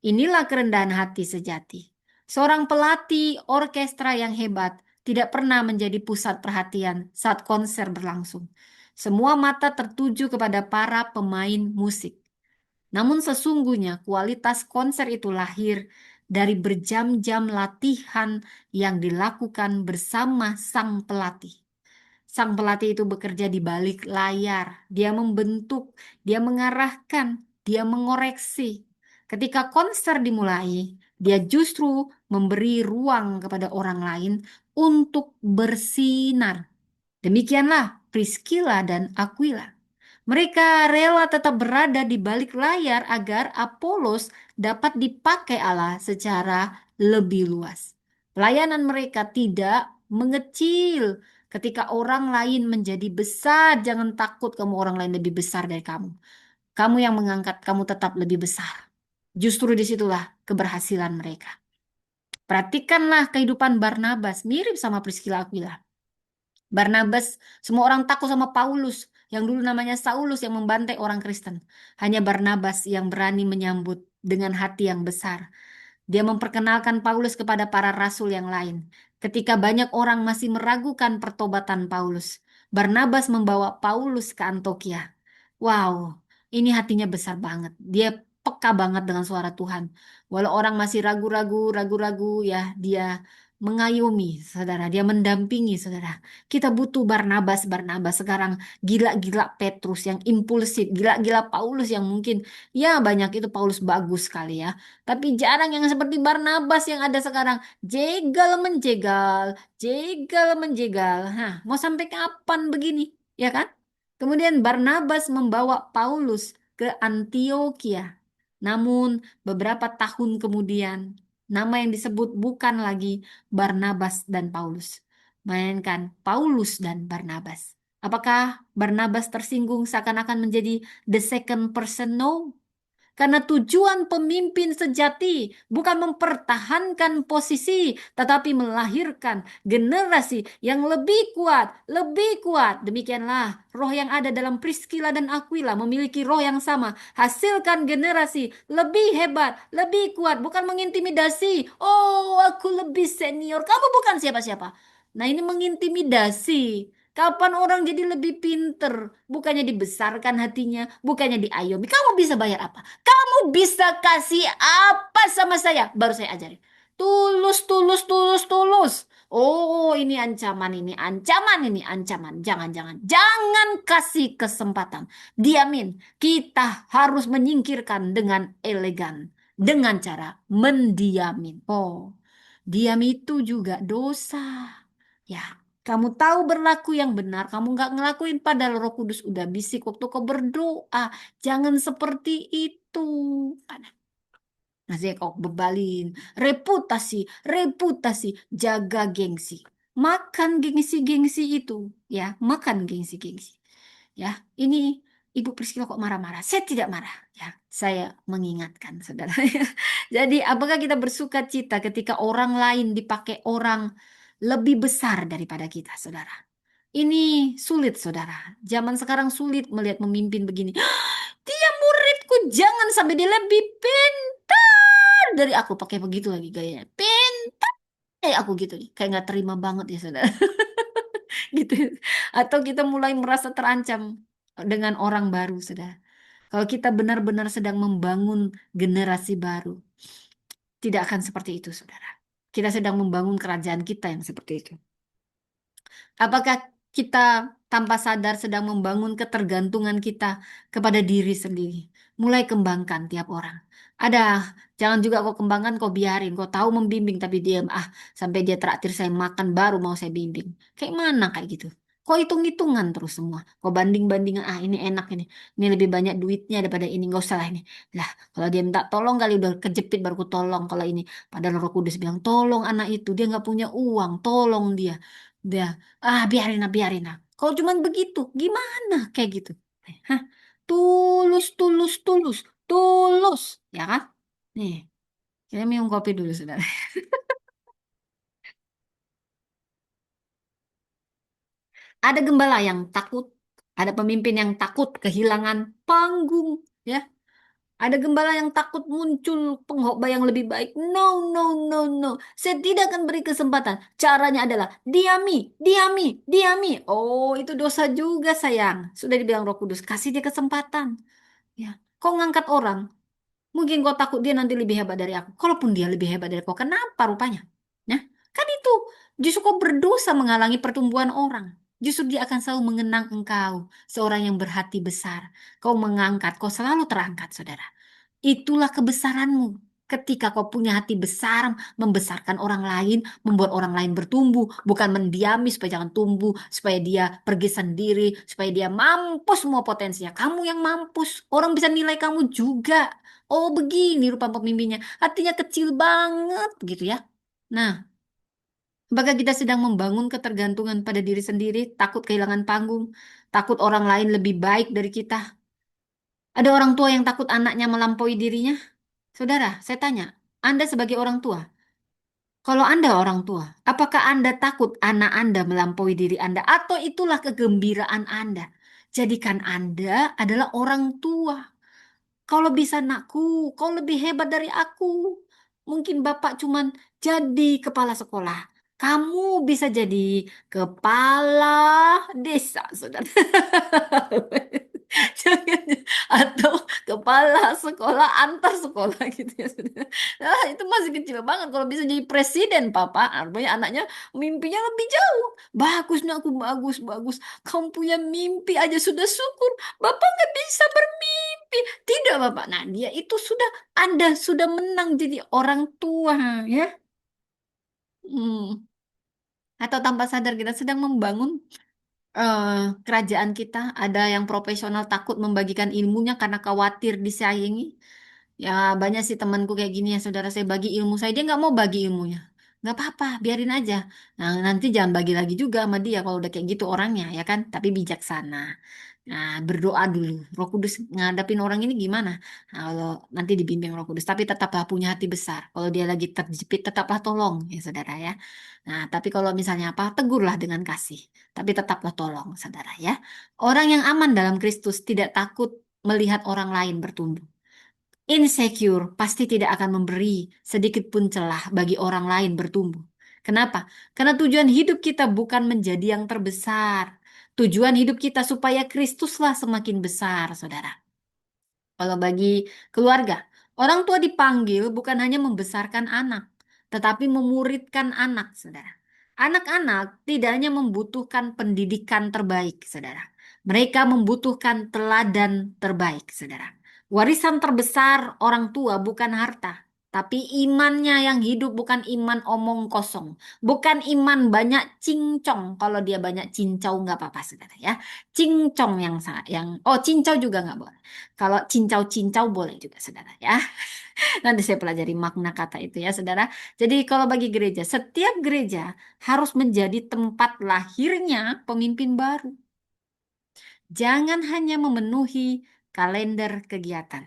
Inilah kerendahan hati sejati. Seorang pelatih orkestra yang hebat tidak pernah menjadi pusat perhatian saat konser berlangsung. Semua mata tertuju kepada para pemain musik. Namun sesungguhnya kualitas konser itu lahir dari berjam-jam latihan yang dilakukan bersama sang pelatih. Sang pelatih itu bekerja di balik layar. Dia membentuk, dia mengarahkan, dia mengoreksi. Ketika konser dimulai, dia justru memberi ruang kepada orang lain untuk bersinar. Demikianlah Priscilla dan Aquila. Mereka rela tetap berada di balik layar agar Apolos dapat dipakai Allah secara lebih luas. Pelayanan mereka tidak mengecil. Ketika orang lain menjadi besar, jangan takut kamu orang lain lebih besar dari kamu. Kamu yang mengangkat, kamu tetap lebih besar. Justru disitulah keberhasilan mereka. Perhatikanlah kehidupan Barnabas, mirip sama Priscilla Aquila. Barnabas, semua orang takut sama Paulus, yang dulu namanya Saulus yang membantai orang Kristen. Hanya Barnabas yang berani menyambut dengan hati yang besar. Dia memperkenalkan Paulus kepada para rasul yang lain. Ketika banyak orang masih meragukan pertobatan Paulus, Barnabas membawa Paulus ke Antioquia. Wow, ini hatinya besar banget. Dia peka banget dengan suara Tuhan. Walau orang masih ragu-ragu, ya dia mengayomi, saudara. Dia mendampingi, saudara. Kita butuh Barnabas sekarang. Gila-gila Petrus yang impulsif, gila-gila Paulus yang mungkin, ya banyak itu Paulus bagus sekali ya. Tapi jarang yang seperti Barnabas yang ada sekarang. Jegal menjegal, jegal menjegal. Nah, mau sampai kapan begini? Ya kan? Kemudian Barnabas membawa Paulus ke Antioquia. Namun beberapa tahun kemudian, nama yang disebut bukan lagi Barnabas dan Paulus, melainkan Paulus dan Barnabas. Apakah Barnabas tersinggung seakan-akan menjadi the second person? No. Karena tujuan pemimpin sejati bukan mempertahankan posisi, tetapi melahirkan generasi yang lebih kuat, lebih kuat. Demikianlah roh yang ada dalam Priscilla dan Aquila memiliki roh yang sama. Hasilkan generasi lebih hebat, lebih kuat, bukan mengintimidasi. Oh, aku lebih senior, kamu bukan siapa-siapa. Nah, ini mengintimidasi. Kapan orang jadi lebih pinter? Bukannya dibesarkan hatinya, bukannya diayomi. Kamu bisa bayar apa? Kamu bisa kasih apa sama saya? Baru saya ajarin. Tulus, tulus, tulus, tulus. Oh, ini ancaman, ini ancaman, ini ancaman. Jangan, jangan. Jangan kasih kesempatan. Diamin. Kita harus menyingkirkan dengan elegan. Dengan cara mendiamin. Oh, diam itu juga dosa. Ya, kamu tahu berlaku yang benar, kamu nggak ngelakuin padahal Roh Kudus udah bisik waktu kau berdoa. Jangan seperti itu. Masih kau bebalin. Reputasi, reputasi, jaga gengsi. Makan gengsi-gengsi itu. Ya, makan gengsi-gengsi. Ya, ini Ibu Priscilla kok marah-marah? Saya tidak marah. Ya, saya mengingatkan, saudara. Jadi, apakah kita bersuka cita ketika orang lain dipakai orang lebih besar daripada kita, saudara? Ini sulit, saudara. Zaman sekarang sulit melihat memimpin begini. Dia muridku, jangan sampai dia lebih pintar dari aku. Pakai begitu lagi gayanya. Pintar kayak aku gitu nih. Kayak nggak terima banget ya, saudara. Gitu. Atau kita mulai merasa terancam dengan orang baru, saudara. Kalau kita benar-benar sedang membangun generasi baru, tidak akan seperti itu, saudara. kita sedang membangun kerajaan kita yang seperti itu? Apakah kita tanpa sadar sedang membangun ketergantungan kita kepada diri sendiri? Mulai kembangkan tiap orang. Ada, jangan juga kau kembangkan, kau biarin. Kau tahu membimbing tapi diam. Ah, sampai dia traktir saya makan baru mau saya bimbing. Kayak mana kayak gitu? Kau hitung-hitungan terus semua. Kau banding-bandingan, ah ini enak ini. Ini lebih banyak duitnya daripada ini. Nggak usah lah ini. Lah, kalau dia minta tolong kali udah kejepit baru ku tolong. Kalau ini, padahal Roh Kudus bilang, tolong anak itu. Dia nggak punya uang, tolong dia. Dia biarin lah. Kalau cuman begitu, gimana kayak gitu? Hah? Tulus, tulus, tulus, tulus, ya kan? Nih, kita minum kopi dulu, saudara. Ada gembala yang takut, ada pemimpin yang takut kehilangan panggung, ya. Ada gembala yang takut muncul pengkhotbah yang lebih baik. No, no, no, no. Saya tidak akan beri kesempatan. Caranya adalah diami, diami, diami. Oh, itu dosa juga, sayang. Sudah dibilang Roh Kudus, kasih dia kesempatan. Ya, kau ngangkat orang, mungkin kau takut dia nanti lebih hebat dari aku. Kalaupun dia lebih hebat dari kau, kenapa rupanya? Nah, kan itu justru kau berdosa menghalangi pertumbuhan orang. Justru dia akan selalu mengenang engkau, seorang yang berhati besar. Kau mengangkat, kau selalu terangkat, saudara. Itulah kebesaranmu. Ketika kau punya hati besar, membesarkan orang lain, membuat orang lain bertumbuh, bukan mendiami supaya jangan tumbuh, supaya dia pergi sendiri, supaya dia mampus semua potensinya. Kamu yang mampus, orang bisa nilai kamu juga. Oh, begini rupa pemimpinnya. Hatinya kecil banget gitu ya. Nah, apakah kita sedang membangun ketergantungan pada diri sendiri, takut kehilangan panggung, takut orang lain lebih baik dari kita? Ada orang tua yang takut anaknya melampaui dirinya? Saudara, saya tanya, Anda sebagai orang tua, kalau Anda orang tua, apakah Anda takut anak Anda melampaui diri Anda atau itulah kegembiraan Anda? Jadikan Anda adalah orang tua. Kalau bisa nakku, kau lebih hebat dari aku. Mungkin Bapak cuman jadi kepala sekolah. Kamu bisa jadi kepala desa, saudara. Jangan, atau kepala sekolah antar sekolah gitu ya, saudara. Nah, itu masih kecil banget. Kalau bisa jadi presiden, Papa, artinya anaknya mimpinya lebih jauh. Bagusnya aku bagus, bagus. Kamu punya mimpi aja sudah syukur. Bapak nggak bisa bermimpi. Tidak, Bapak. Nah, dia itu sudah, Anda sudah menang jadi orang tua, ya. Hmm. Atau tanpa sadar kita sedang membangun eh, kerajaan kita. Ada yang profesional takut membagikan ilmunya karena khawatir disayangi. Ya, banyak sih temanku kayak gini ya, saudara saya bagi ilmu saya, dia nggak mau bagi ilmunya. Nggak apa-apa, biarin aja. Nah, nanti jangan bagi lagi juga sama dia kalau udah kayak gitu orangnya, ya kan? Tapi bijaksana. Nah, berdoa dulu. Roh Kudus ngadapin orang ini gimana? Nah, kalau nanti dibimbing Roh Kudus, tapi tetaplah punya hati besar. Kalau dia lagi terjepit, tetaplah tolong, ya saudara ya. Nah, tapi kalau misalnya apa, tegurlah dengan kasih. Tapi tetaplah tolong, saudara ya. Orang yang aman dalam Kristus tidak takut melihat orang lain bertumbuh. Insecure pasti tidak akan memberi sedikit pun celah bagi orang lain bertumbuh. Kenapa? Karena tujuan hidup kita bukan menjadi yang terbesar. Tujuan hidup kita supaya Kristuslah semakin besar, saudara. Kalau bagi keluarga, orang tua dipanggil bukan hanya membesarkan anak, tetapi memuridkan anak, saudara. Anak-anak tidak hanya membutuhkan pendidikan terbaik, saudara. Mereka membutuhkan teladan terbaik, saudara. Warisan terbesar orang tua bukan harta, tapi imannya yang hidup, bukan iman omong kosong. Bukan iman banyak cincong. Kalau dia banyak cincau nggak apa-apa, saudara ya. Cincong oh cincau juga nggak boleh. Kalau cincau-cincau boleh juga, saudara ya. Nanti saya pelajari makna kata itu ya, saudara. Jadi kalau bagi gereja, setiap gereja harus menjadi tempat lahirnya pemimpin baru. Jangan hanya memenuhi kalender kegiatan.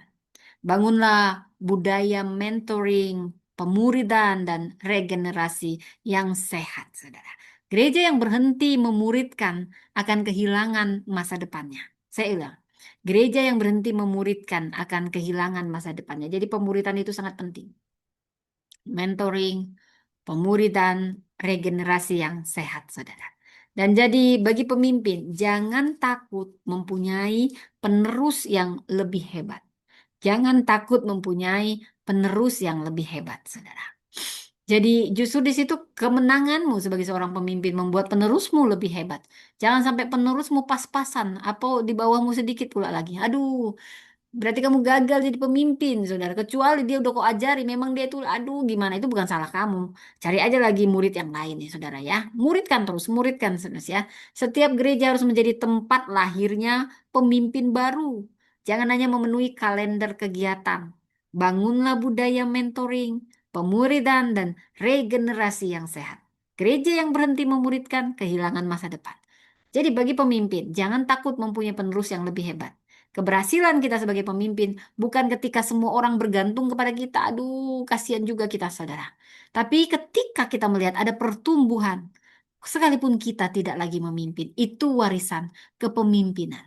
Bangunlah budaya mentoring, pemuridan, dan regenerasi yang sehat, saudara. Gereja yang berhenti memuridkan akan kehilangan masa depannya. Saya ulang, gereja yang berhenti memuridkan akan kehilangan masa depannya. Jadi pemuridan itu sangat penting. Mentoring, pemuridan, regenerasi yang sehat, saudara. Dan jadi bagi pemimpin, jangan takut mempunyai penerus yang lebih hebat. Jangan takut mempunyai penerus yang lebih hebat, saudara. Jadi justru di situ kemenanganmu sebagai seorang pemimpin membuat penerusmu lebih hebat. Jangan sampai penerusmu pas-pasan atau di bawahmu sedikit pula lagi. Aduh, berarti kamu gagal jadi pemimpin, saudara. Kecuali dia udah kau ajari, memang dia itu, aduh gimana, itu bukan salah kamu. Cari aja lagi murid yang lain ya, saudara ya. Muridkan terus, muridkan terus ya. Setiap gereja harus menjadi tempat lahirnya pemimpin baru. Jangan hanya memenuhi kalender kegiatan. Bangunlah budaya mentoring, pemuridan, dan regenerasi yang sehat. Gereja yang berhenti memuridkan kehilangan masa depan. Jadi bagi pemimpin, jangan takut mempunyai penerus yang lebih hebat. Keberhasilan kita sebagai pemimpin bukan ketika semua orang bergantung kepada kita. Aduh, kasihan juga kita, saudara. Tapi ketika kita melihat ada pertumbuhan, sekalipun kita tidak lagi memimpin, itu warisan kepemimpinan.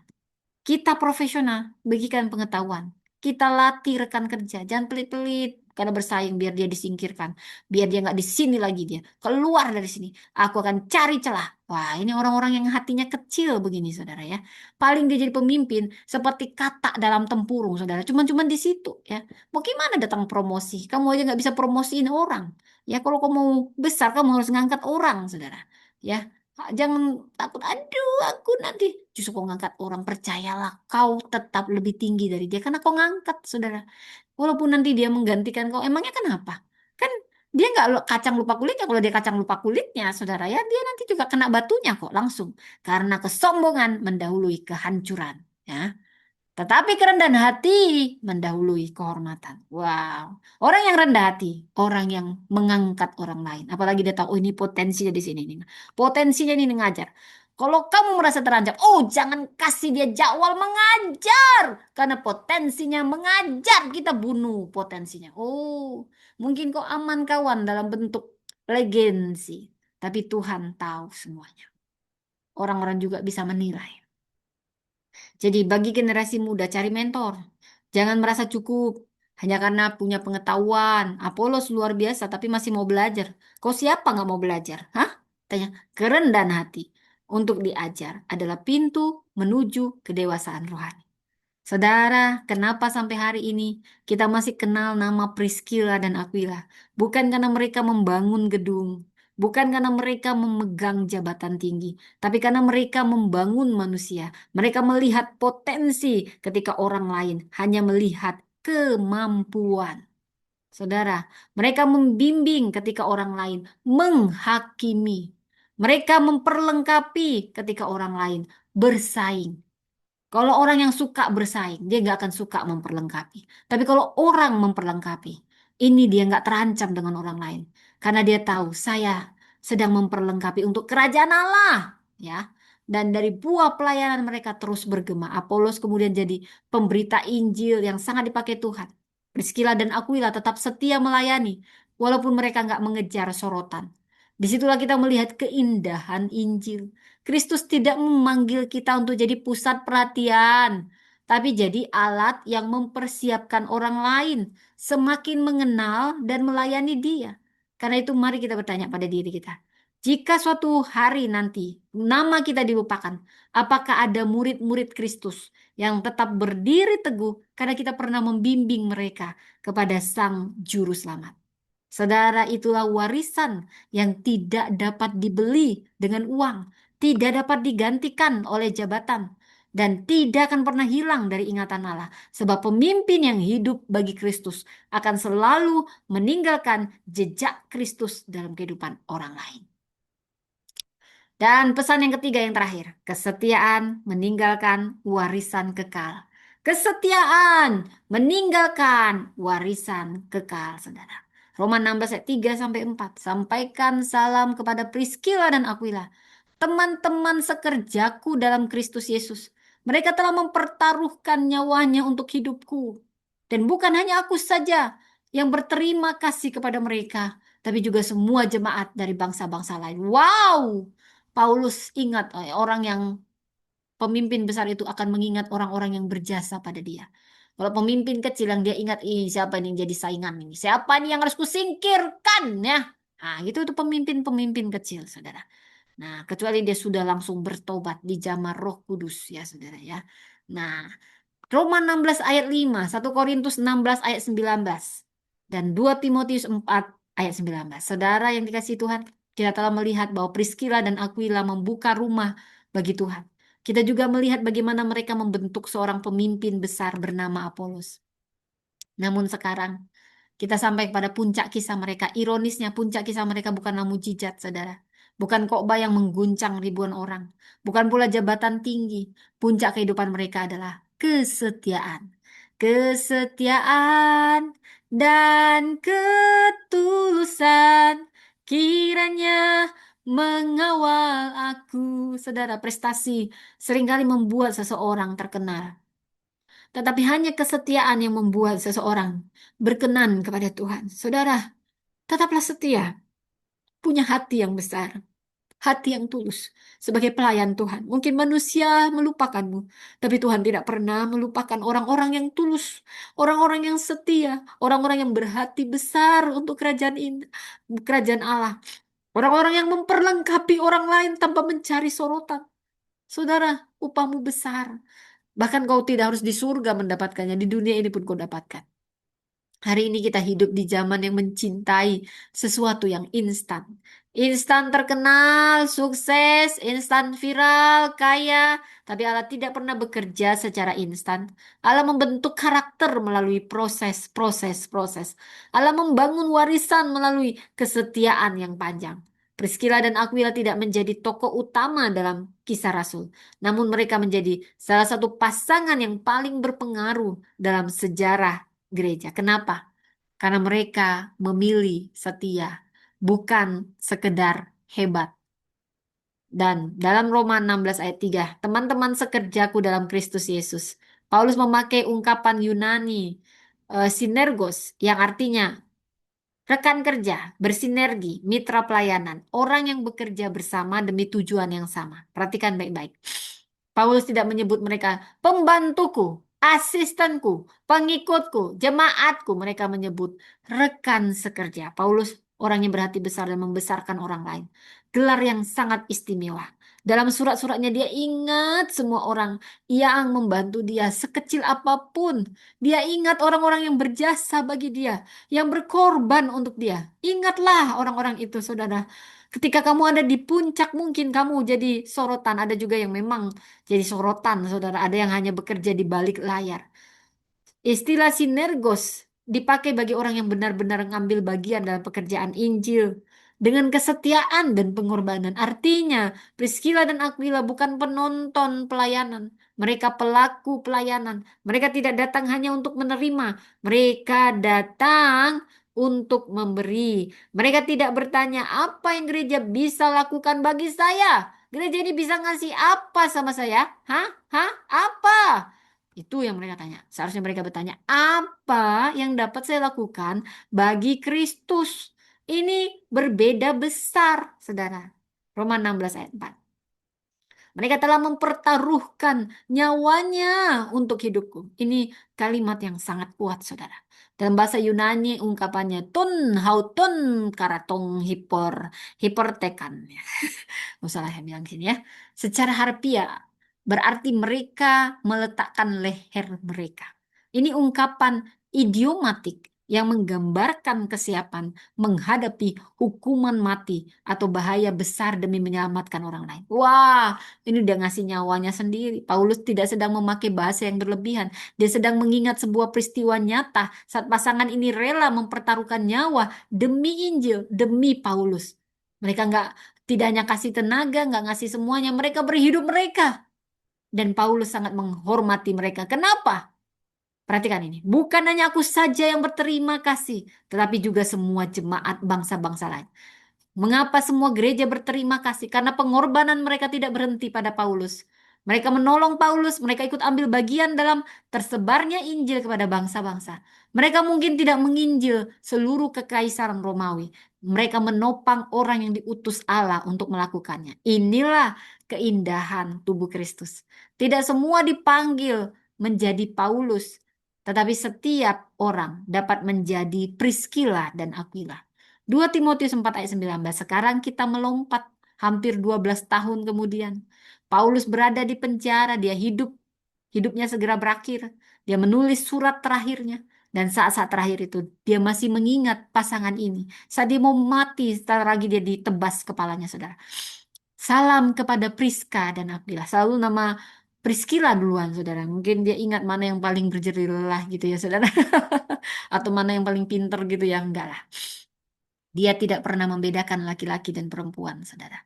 Kita profesional, bagikan pengetahuan. Kita latih rekan kerja, jangan pelit-pelit karena bersaing biar dia disingkirkan, biar dia nggak di sini lagi dia keluar dari sini. Aku akan cari celah. Wah, ini orang-orang yang hatinya kecil begini, saudara ya. Paling dia jadi pemimpin seperti katak dalam tempurung, saudara. Cuman-cuman di situ ya. Mau gimana datang promosi? Kamu aja nggak bisa promosiin orang. Ya, kalau kamu mau besar, kamu harus ngangkat orang, saudara. Ya, jangan takut, aduh aku nanti. Justru kau ngangkat orang, percayalah kau tetap lebih tinggi dari dia. Karena kau ngangkat, saudara. Walaupun nanti dia menggantikan kau, emangnya kenapa? Kan dia nggak kacang lupa kulitnya. Kalau dia kacang lupa kulitnya, saudara ya, dia nanti juga kena batunya kok langsung. Karena kesombongan mendahului kehancuran. Ya. Tetapi kerendahan hati mendahului kehormatan. Wow. Orang yang rendah hati, orang yang mengangkat orang lain. Apalagi dia tahu, oh ini potensinya di sini nih. Potensinya ini ngajar. Kalau kamu merasa terancam, oh jangan kasih dia jadwal mengajar. Karena potensinya mengajar, kita bunuh potensinya. Oh, mungkin kau aman kawan dalam bentuk legensi. Tapi Tuhan tahu semuanya. Orang-orang juga bisa menilai. Jadi bagi generasi muda cari mentor. Jangan merasa cukup hanya karena punya pengetahuan. Apolos luar biasa tapi masih mau belajar. Kau siapa nggak mau belajar? Hah? Tanya. Kerendahan hati untuk diajar adalah pintu menuju kedewasaan rohani. Saudara, kenapa sampai hari ini kita masih kenal nama Priscilla dan Aquila? Bukan karena mereka membangun gedung, bukan karena mereka memegang jabatan tinggi, tapi karena mereka membangun manusia. Mereka melihat potensi ketika orang lain hanya melihat kemampuan. Saudara, mereka membimbing ketika orang lain menghakimi. Mereka memperlengkapi ketika orang lain bersaing. Kalau orang yang suka bersaing, dia nggak akan suka memperlengkapi. Tapi kalau orang memperlengkapi, ini dia nggak terancam dengan orang lain. Karena dia tahu saya sedang memperlengkapi untuk kerajaan Allah. Ya. Dan dari buah pelayanan mereka terus bergema. Apolos kemudian jadi pemberita Injil yang sangat dipakai Tuhan. Priscilla dan Aquila tetap setia melayani. Walaupun mereka nggak mengejar sorotan. Disitulah kita melihat keindahan Injil. Kristus tidak memanggil kita untuk jadi pusat perhatian, tapi jadi alat yang mempersiapkan orang lain semakin mengenal dan melayani Dia. Karena itu, mari kita bertanya pada diri kita, jika suatu hari nanti nama kita dilupakan, apakah ada murid-murid Kristus yang tetap berdiri teguh karena kita pernah membimbing mereka kepada Sang Juru Selamat? Saudara, itulah warisan yang tidak dapat dibeli dengan uang, tidak dapat digantikan oleh jabatan, dan tidak akan pernah hilang dari ingatan Allah. Sebab pemimpin yang hidup bagi Kristus akan selalu meninggalkan jejak Kristus dalam kehidupan orang lain. Dan pesan yang ketiga yang terakhir, kesetiaan meninggalkan warisan kekal. Kesetiaan meninggalkan warisan kekal, saudara. Roma 16 ayat 3 sampai 4. Sampaikan salam kepada Priscilla dan Aquila, teman-teman sekerjaku dalam Kristus Yesus. Mereka telah mempertaruhkan nyawanya untuk hidupku. Dan bukan hanya aku saja yang berterima kasih kepada mereka, tapi juga semua jemaat dari bangsa-bangsa lain. Wow! Paulus ingat, orang yang pemimpin besar itu akan mengingat orang-orang yang berjasa pada dia. Kalau pemimpin kecil yang dia ingat, ih siapa ini yang jadi saingan ini? Siapa ini yang harus kusingkirkan ya? Nah, itu pemimpin-pemimpin kecil, saudara. Nah, kecuali dia sudah langsung bertobat di jamar Roh Kudus ya, saudara ya. Nah, Roma 16 ayat 5, 1 Korintus 16 ayat 19, dan 2 Timotius 4 ayat 19. Saudara yang dikasihi Tuhan, kita telah melihat bahwa Priscilla dan Aquila membuka rumah bagi Tuhan. Kita juga melihat bagaimana mereka membentuk seorang pemimpin besar bernama Apolos. Namun sekarang kita sampai pada puncak kisah mereka. Ironisnya puncak kisah mereka bukanlah mujizat, saudara. Bukan khotbah yang mengguncang ribuan orang. Bukan pula jabatan tinggi. Puncak kehidupan mereka adalah kesetiaan. Kesetiaan dan ketulusan kiranya mengawal aku. Saudara, prestasi seringkali membuat seseorang terkenal. Tetapi hanya kesetiaan yang membuat seseorang berkenan kepada Tuhan. Saudara, tetaplah setia, punya hati yang besar, hati yang tulus sebagai pelayan Tuhan. Mungkin manusia melupakanmu, tapi Tuhan tidak pernah melupakan orang-orang yang tulus, orang-orang yang setia, orang-orang yang berhati besar untuk kerajaan Allah. Orang-orang yang memperlengkapi orang lain tanpa mencari sorotan. Saudara, upahmu besar. Bahkan kau tidak harus di surga mendapatkannya, di dunia ini pun kau dapatkan. Hari ini kita hidup di zaman yang mencintai sesuatu yang instan. Instan terkenal, sukses, instan viral, kaya. Tapi Allah tidak pernah bekerja secara instan. Allah membentuk karakter melalui proses. Allah membangun warisan melalui kesetiaan yang panjang. Priscilla dan Aquila tidak menjadi tokoh utama dalam kisah Rasul. Namun mereka menjadi salah satu pasangan yang paling berpengaruh dalam sejarah gereja. Kenapa? Karena mereka memilih setia, bukan sekedar hebat. Dan dalam Roma 16 ayat 3, teman-teman sekerjaku dalam Kristus Yesus. Paulus memakai ungkapan Yunani, sinergos, yang artinya rekan kerja, bersinergi, mitra pelayanan, orang yang bekerja bersama demi tujuan yang sama. Perhatikan baik-baik. Paulus tidak menyebut mereka pembantuku, asistenku, pengikutku, jemaatku. Mereka menyebut rekan sekerja. Paulus orang yang berhati besar dan membesarkan orang lain. Gelar yang sangat istimewa. Dalam surat-suratnya dia ingat semua orang yang membantu dia sekecil apapun. Dia ingat orang-orang yang berjasa bagi dia, yang berkorban untuk dia. Ingatlah orang-orang itu, saudara. Ketika kamu ada di puncak, mungkin kamu jadi sorotan. Ada juga yang memang jadi sorotan, saudara. Ada yang hanya bekerja di balik layar. Istilah sinergos dipakai bagi orang yang benar-benar mengambil bagian dalam pekerjaan Injil dengan kesetiaan dan pengorbanan. Artinya, Priscilla dan Aquila bukan penonton pelayanan, mereka pelaku pelayanan. Mereka tidak datang hanya untuk menerima, mereka datang untuk memberi. Mereka tidak bertanya apa yang gereja bisa lakukan bagi saya. Gereja ini bisa ngasih apa sama saya? Hah? Hah? Apa? Itu yang mereka tanya. Seharusnya mereka bertanya, apa yang dapat saya lakukan bagi Kristus? Ini berbeda besar, saudara. Roma 16 ayat 4. Mereka telah mempertaruhkan nyawanya untuk hidupku. Ini kalimat yang sangat kuat, saudara. Dalam bahasa Yunani ungkapannya tun hautun karatong hipertekan. Nggak salah yang bilang sini ya. Secara harfiah berarti mereka meletakkan leher mereka. Ini ungkapan idiomatik yang menggambarkan kesiapan menghadapi hukuman mati atau bahaya besar demi menyelamatkan orang lain. Wah, ini udah ngasih nyawanya sendiri. Paulus tidak sedang memakai bahasa yang berlebihan. Dia sedang mengingat sebuah peristiwa nyata saat pasangan ini rela mempertaruhkan nyawa demi Injil, demi Paulus. Mereka nggak tidak hanya kasih tenaga, nggak ngasih semuanya, mereka berhidup mereka. Dan Paulus sangat menghormati mereka. Kenapa? Perhatikan ini. Bukan hanya aku saja yang berterima kasih, tetapi juga semua jemaat bangsa-bangsa lain. Mengapa semua gereja berterima kasih? Karena pengorbanan mereka tidak berhenti pada Paulus. Mereka menolong Paulus, mereka ikut ambil bagian dalam tersebarnya Injil kepada bangsa-bangsa. Mereka mungkin tidak menginjil seluruh kekaisaran Romawi. Mereka menopang orang yang diutus Allah untuk melakukannya. Inilah keindahan tubuh Kristus. Tidak semua dipanggil menjadi Paulus, tetapi setiap orang dapat menjadi Priscilla dan Aquila. 2 Timotius 4 ayat 19. Sekarang kita melompat hampir 12 tahun kemudian. Paulus berada di penjara, dia hidupnya segera berakhir. Dia menulis surat terakhirnya. Dan saat-saat terakhir itu dia masih mengingat pasangan ini. Saat dia mau mati, setelah lagi dia ditebas kepalanya, saudara. Salam kepada Priska dan Aquila. Selalu nama Priscilla duluan, saudara. Mungkin dia ingat mana yang paling berjerih lelah gitu ya, saudara. Atau mana yang paling pinter gitu ya. Enggak lah. Dia tidak pernah membedakan laki-laki dan perempuan, saudara.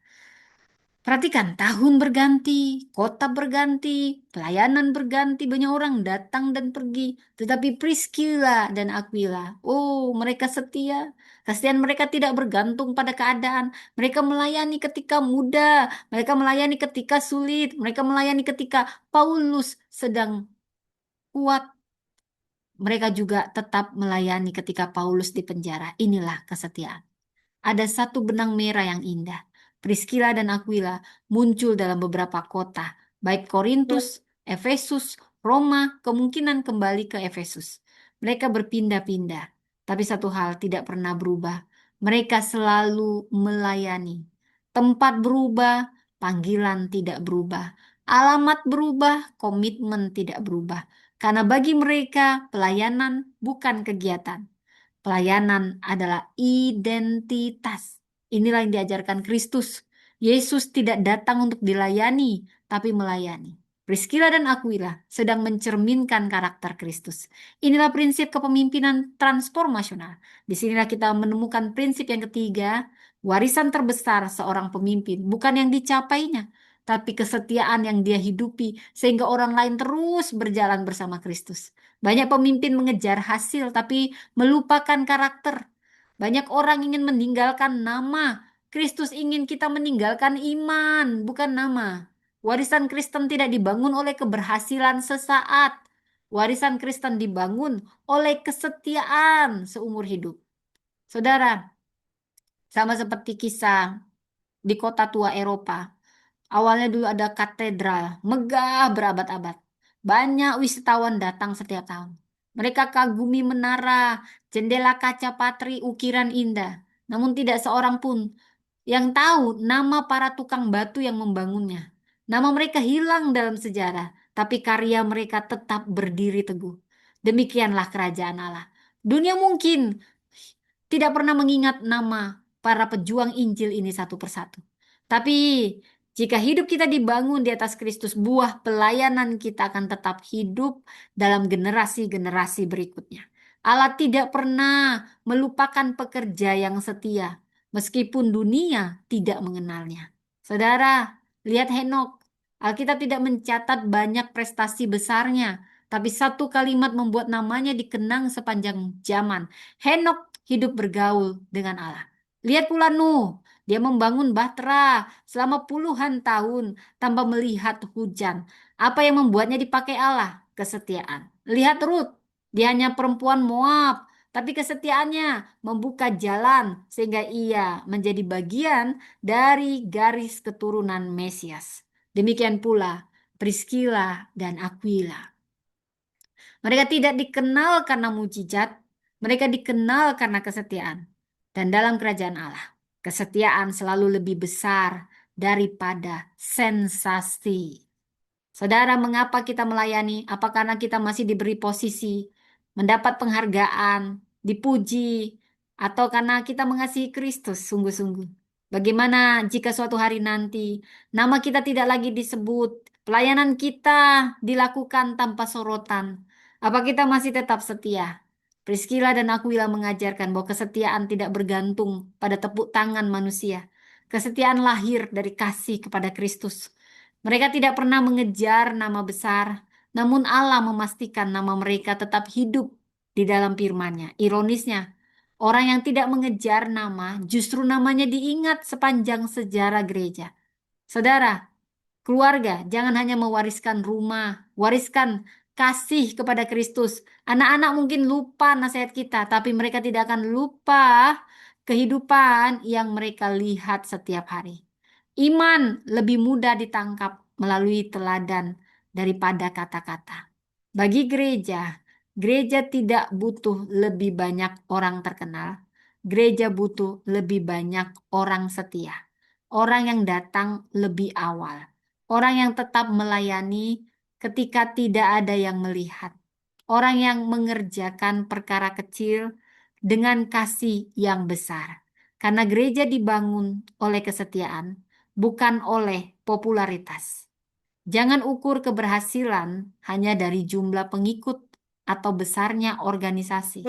Perhatikan, tahun berganti, kota berganti, pelayanan berganti, banyak orang datang dan pergi. Tetapi Priscilla dan Aquila, oh mereka setia. Kesetiaan mereka tidak bergantung pada keadaan. Mereka melayani ketika muda, mereka melayani ketika sulit, mereka melayani ketika Paulus sedang kuat. Mereka juga tetap melayani ketika Paulus di penjara. Inilah kesetiaan. Ada satu benang merah yang indah. Priscilla dan Aquila muncul dalam beberapa kota, baik Korintus, Efesus, Roma, kemungkinan kembali ke Efesus. Mereka berpindah-pindah, tapi satu hal tidak pernah berubah. Mereka selalu melayani. Tempat berubah, panggilan tidak berubah. Alamat berubah, komitmen tidak berubah. Karena bagi mereka, pelayanan bukan kegiatan. Pelayanan adalah identitas. Inilah yang diajarkan Kristus. Yesus tidak datang untuk dilayani, tapi melayani. Priscilla dan Aquila sedang mencerminkan karakter Kristus. Inilah prinsip kepemimpinan transformasional. Disinilah kita menemukan prinsip yang ketiga, warisan terbesar seorang pemimpin, bukan yang dicapainya, tapi kesetiaan yang dia hidupi, sehingga orang lain terus berjalan bersama Kristus. Banyak pemimpin mengejar hasil, tapi melupakan karakter. Banyak orang ingin meninggalkan nama. Kristus ingin kita meninggalkan iman, bukan nama. Warisan Kristen tidak dibangun oleh keberhasilan sesaat. Warisan Kristen dibangun oleh kesetiaan seumur hidup. Saudara, sama seperti kisah di kota tua Eropa. Awalnya dulu ada katedral, megah berabad-abad. Banyak wisatawan datang setiap tahun. Mereka kagumi menara, jendela kaca patri, ukiran indah. Namun tidak seorang pun yang tahu nama para tukang batu yang membangunnya. Nama mereka hilang dalam sejarah, tapi karya mereka tetap berdiri teguh. Demikianlah kerajaan Allah. Dunia mungkin tidak pernah mengingat nama para pejuang Injil ini satu persatu. Tapi jika hidup kita dibangun di atas Kristus, buah pelayanan kita akan tetap hidup dalam generasi-generasi berikutnya. Allah tidak pernah melupakan pekerja yang setia, meskipun dunia tidak mengenalnya. Saudara, lihat Henok. Alkitab tidak mencatat banyak prestasi besarnya, tapi satu kalimat membuat namanya dikenang sepanjang zaman. Henok hidup bergaul dengan Allah. Lihat pula Nuh, dia membangun bahtera selama puluhan tahun tanpa melihat hujan. Apa yang membuatnya dipakai Allah? Kesetiaan. Lihat Rut, dia hanya perempuan Moab, tapi kesetiaannya membuka jalan sehingga ia menjadi bagian dari garis keturunan Mesias. Demikian pula Priscilla dan Aquila. Mereka tidak dikenal karena mujizat, mereka dikenal karena kesetiaan. Dan dalam kerajaan Allah, kesetiaan selalu lebih besar daripada sensasi. Saudara, mengapa kita melayani? Apa karena kita masih diberi posisi, mendapat penghargaan, dipuji, atau karena kita mengasihi Kristus sungguh-sungguh? Bagaimana jika suatu hari nanti nama kita tidak lagi disebut, pelayanan kita dilakukan tanpa sorotan? Apa kita masih tetap setia? Priscilla dan Aquila mengajarkan bahwa kesetiaan tidak bergantung pada tepuk tangan manusia. Kesetiaan lahir dari kasih kepada Kristus. Mereka tidak pernah mengejar nama besar, namun Allah memastikan nama mereka tetap hidup di dalam firman-Nya. Ironisnya, orang yang tidak mengejar nama, justru namanya diingat sepanjang sejarah gereja. Saudara, keluarga, jangan hanya mewariskan rumah, wariskan kasih kepada Kristus. Anak-anak mungkin lupa nasihat kita, tapi mereka tidak akan lupa kehidupan yang mereka lihat setiap hari. Iman lebih mudah ditangkap melalui teladan daripada kata-kata. Bagi gereja, gereja tidak butuh lebih banyak orang terkenal. Gereja butuh lebih banyak orang setia. Orang yang datang lebih awal. Orang yang tetap melayani ketika tidak ada yang melihat. orang yang mengerjakan perkara kecil dengan kasih yang besar. Karena gereja dibangun oleh kesetiaan, bukan oleh popularitas. Jangan ukur keberhasilan hanya dari jumlah pengikut atau besarnya organisasi.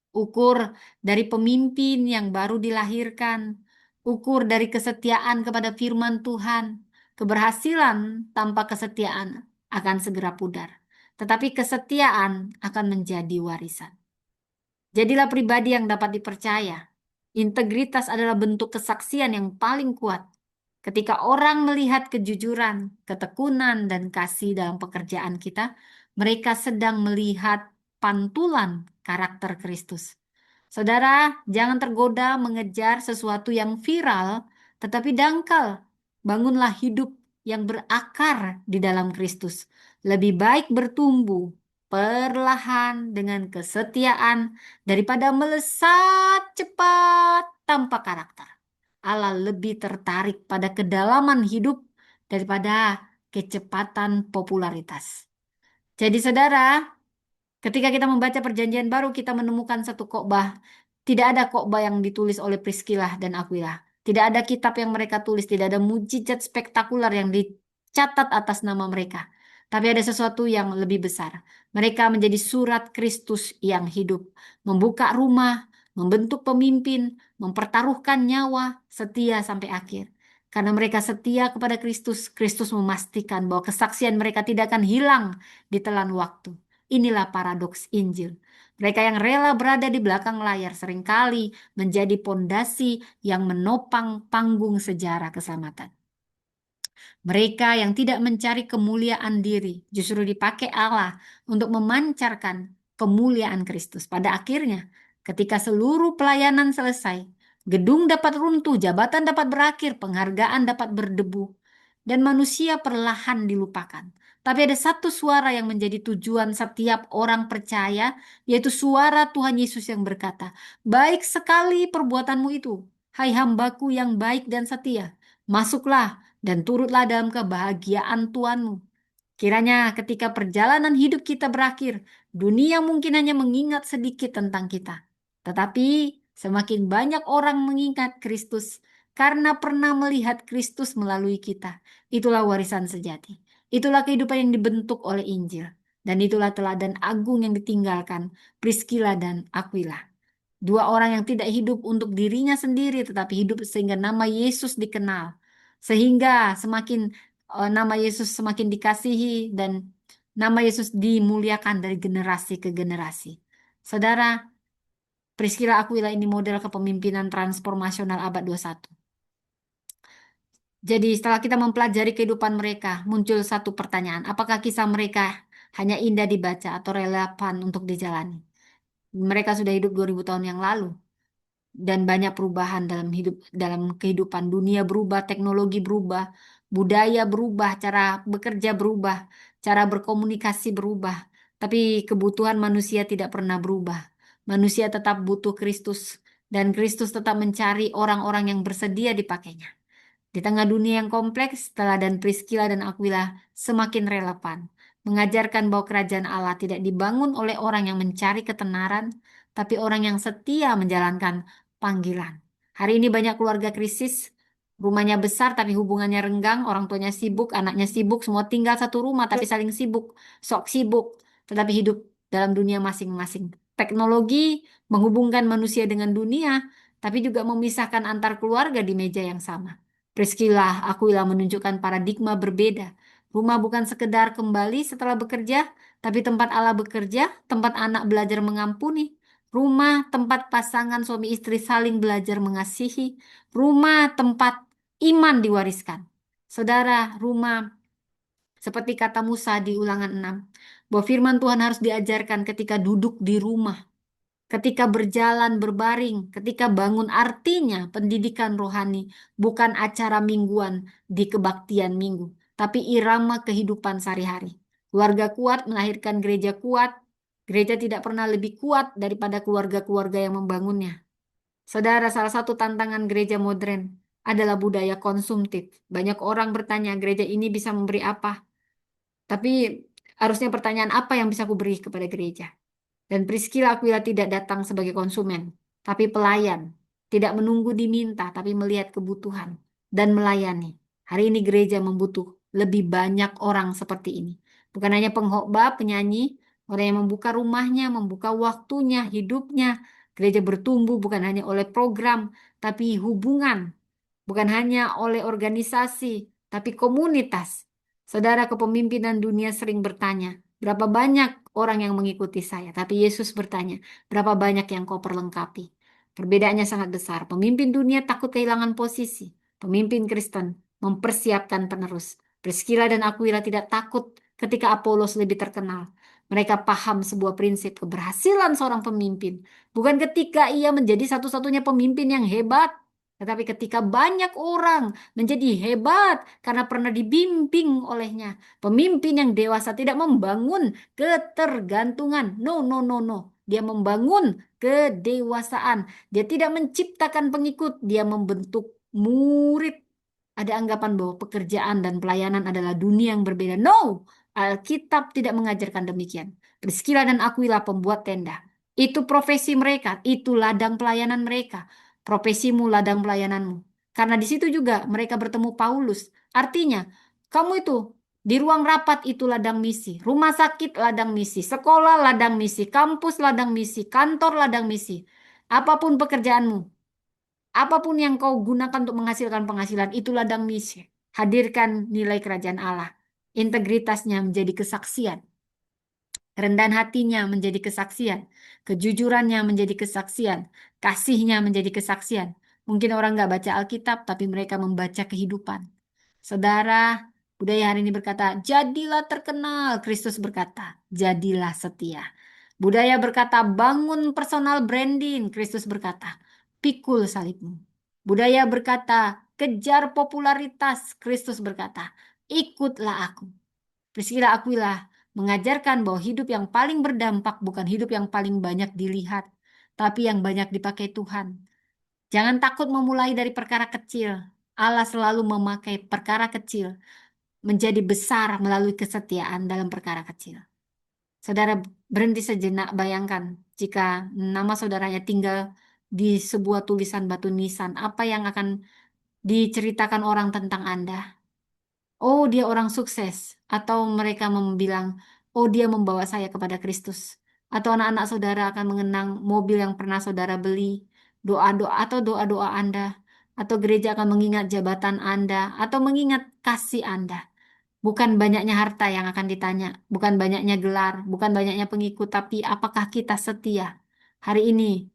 Ukur dari pemimpin yang baru dilahirkan. Ukur dari kesetiaan kepada firman Tuhan. Keberhasilan tanpa kesetiaan akan segera pudar. Tetapi kesetiaan akan menjadi warisan. Jadilah pribadi yang dapat dipercaya. Integritas adalah bentuk kesaksian yang paling kuat. Ketika orang melihat kejujuran, ketekunan, dan kasih dalam pekerjaan kita, mereka sedang melihat pantulan karakter Kristus. Saudara, jangan tergoda mengejar sesuatu yang viral, tetapi dangkal. Bangunlah hidup yang berakar di dalam Kristus. Lebih baik bertumbuh perlahan dengan kesetiaan daripada melesat cepat tanpa karakter. Allah lebih tertarik pada kedalaman hidup daripada kecepatan popularitas. Jadi saudara, ketika kita membaca Perjanjian Baru, kita menemukan satu khotbah. Tidak ada khotbah yang ditulis oleh Priscilla dan Aquila. Tidak ada kitab yang mereka tulis, tidak ada mujizat spektakuler yang dicatat atas nama mereka. Tapi ada sesuatu yang lebih besar. Mereka menjadi surat Kristus yang hidup, membuka rumah, membentuk pemimpin, mempertaruhkan nyawa, setia sampai akhir. Karena mereka setia kepada Kristus, Kristus memastikan bahwa kesaksian mereka tidak akan hilang di telan waktu. Inilah paradoks Injil. Mereka yang rela berada di belakang layar seringkali menjadi pondasi yang menopang panggung sejarah keselamatan. Mereka yang tidak mencari kemuliaan diri justru dipakai Allah untuk memancarkan kemuliaan Kristus. Pada akhirnya, ketika seluruh pelayanan selesai, gedung dapat runtuh, jabatan dapat berakhir, penghargaan dapat berdebu, dan manusia perlahan dilupakan. Tapi ada satu suara yang menjadi tujuan setiap orang percaya, yaitu suara Tuhan Yesus yang berkata, "Baik sekali perbuatanmu itu, hai hambaku yang baik dan setia. Masuklah dan turutlah dalam kebahagiaan Tuhanmu." Kiranya ketika perjalanan hidup kita berakhir, dunia mungkin hanya mengingat sedikit tentang kita. Tetapi semakin banyak orang mengingat Kristus karena pernah melihat Kristus melalui kita. Itulah warisan sejati. Itulah kehidupan yang dibentuk oleh Injil. Dan itulah teladan agung yang ditinggalkan Priscilla dan Aquila. Dua orang yang tidak hidup untuk dirinya sendiri, tetapi hidup sehingga nama Yesus dikenal. Sehingga semakin nama Yesus semakin dikasihi dan nama Yesus dimuliakan dari generasi ke generasi. Saudara, Priscilla Aquila ini model kepemimpinan transformasional abad 21. Jadi setelah kita mempelajari kehidupan mereka, muncul satu pertanyaan. Apakah kisah mereka hanya indah dibaca atau relevan untuk dijalani? Mereka sudah hidup 2000 tahun yang lalu. Dan banyak perubahan dalam kehidupan. Dunia berubah, teknologi berubah, budaya berubah, cara bekerja berubah, cara berkomunikasi berubah, tapi kebutuhan manusia tidak pernah berubah. Manusia tetap butuh Kristus dan Kristus tetap mencari orang-orang yang bersedia dipakainya. Di tengah dunia yang kompleks, teladan Priscilla dan Aquila semakin relevan, mengajarkan bahwa kerajaan Allah tidak dibangun oleh orang yang mencari ketenaran, tapi orang yang setia menjalankan panggilan. Hari ini banyak keluarga krisis, rumahnya besar tapi hubungannya renggang, orang tuanya sibuk, anaknya sibuk, semua tinggal satu rumah tapi saling sibuk, sok sibuk, tetapi hidup dalam dunia masing-masing. Teknologi menghubungkan manusia dengan dunia, tapi juga memisahkan antar keluarga di meja yang sama. Priscilla Aquila menunjukkan paradigma berbeda. Rumah bukan sekedar kembali setelah bekerja, tapi tempat Allah bekerja, tempat anak belajar mengampuni, rumah tempat pasangan suami istri saling belajar mengasihi, rumah tempat iman diwariskan. Saudara, rumah seperti kata Musa di Ulangan 6, bahwa firman Tuhan harus diajarkan ketika duduk di rumah. Ketika berjalan berbaring, ketika bangun, artinya pendidikan rohani bukan acara mingguan di kebaktian minggu, tapi irama kehidupan sehari-hari. Keluarga kuat melahirkan gereja kuat. Gereja tidak pernah lebih kuat daripada keluarga-keluarga yang membangunnya. Saudara, salah satu tantangan gereja modern adalah budaya konsumtif. Banyak orang bertanya, gereja ini bisa memberi apa? Tapi Harusnya pertanyaan apa yang bisa aku beri kepada gereja? Dan Priscilla Aquila tidak datang sebagai konsumen, tapi pelayan. Tidak menunggu diminta, tapi melihat kebutuhan dan melayani. Hari ini gereja membutuh lebih banyak orang seperti ini. Bukan hanya pengkhotbah, penyanyi, orang yang membuka rumahnya, membuka waktunya, hidupnya. Gereja bertumbuh bukan hanya oleh program, tapi hubungan. Bukan hanya oleh organisasi, tapi komunitas. Saudara kepemimpinan dunia sering bertanya, berapa banyak orang yang mengikuti saya? Tapi Yesus bertanya, berapa banyak yang kau perlengkapi? Perbedaannya sangat besar. Pemimpin dunia takut kehilangan posisi. Pemimpin Kristen mempersiapkan penerus. Priscilla dan Aquila tidak takut ketika Apolos lebih terkenal. Mereka paham sebuah prinsip keberhasilan seorang pemimpin. Bukan ketika ia menjadi satu-satunya pemimpin yang hebat, tetapi ketika banyak orang menjadi hebat karena pernah dibimbing olehnya. Pemimpin yang dewasa tidak membangun ketergantungan. No, no, no, no. Dia membangun kedewasaan. Dia tidak menciptakan pengikut, dia membentuk murid. Ada anggapan bahwa pekerjaan dan pelayanan adalah dunia yang berbeda. No, Alkitab tidak mengajarkan demikian. Priscilla dan Aquila pembuat tenda. Itu profesi mereka, itu ladang pelayanan mereka. Profesimu ladang pelayananmu. Karena di situ juga mereka bertemu Paulus. Artinya, kamu itu di ruang rapat itu ladang misi, rumah sakit ladang misi, sekolah ladang misi, kampus ladang misi, kantor ladang misi. Apapun pekerjaanmu, apapun yang kau gunakan untuk menghasilkan penghasilan, itu ladang misi. Hadirkan nilai kerajaan Allah. Integritasnya menjadi kesaksian. Kerendahan hatinya menjadi kesaksian. Kejujurannya menjadi kesaksian. Kasihnya menjadi kesaksian. Mungkin orang nggak baca Alkitab, tapi mereka membaca kehidupan. Saudara, budaya hari ini berkata, jadilah terkenal. Kristus berkata, jadilah setia. Budaya berkata, bangun personal branding. Kristus berkata, pikul salibmu. Budaya berkata, kejar popularitas. Kristus berkata, ikutlah aku. Priscilla Aquila mengajarkan bahwa hidup yang paling berdampak bukan hidup yang paling banyak dilihat, tapi yang banyak dipakai Tuhan. Jangan takut memulai dari perkara kecil. Allah selalu memakai perkara kecil menjadi besar melalui kesetiaan dalam perkara kecil. Saudara berhenti sejenak, bayangkan jika nama saudaranya tinggal di sebuah tulisan batu nisan, apa yang akan diceritakan orang tentang Anda? Oh, dia orang sukses. Atau mereka bilang, oh dia membawa saya kepada Kristus. Atau anak-anak saudara akan mengenang mobil yang pernah saudara beli, doa-doa atau doa-doa Anda. Atau gereja akan mengingat jabatan Anda, atau mengingat kasih Anda. Bukan banyaknya harta yang akan ditanya, bukan banyaknya gelar, bukan banyaknya pengikut, tapi apakah kita setia? Hari ini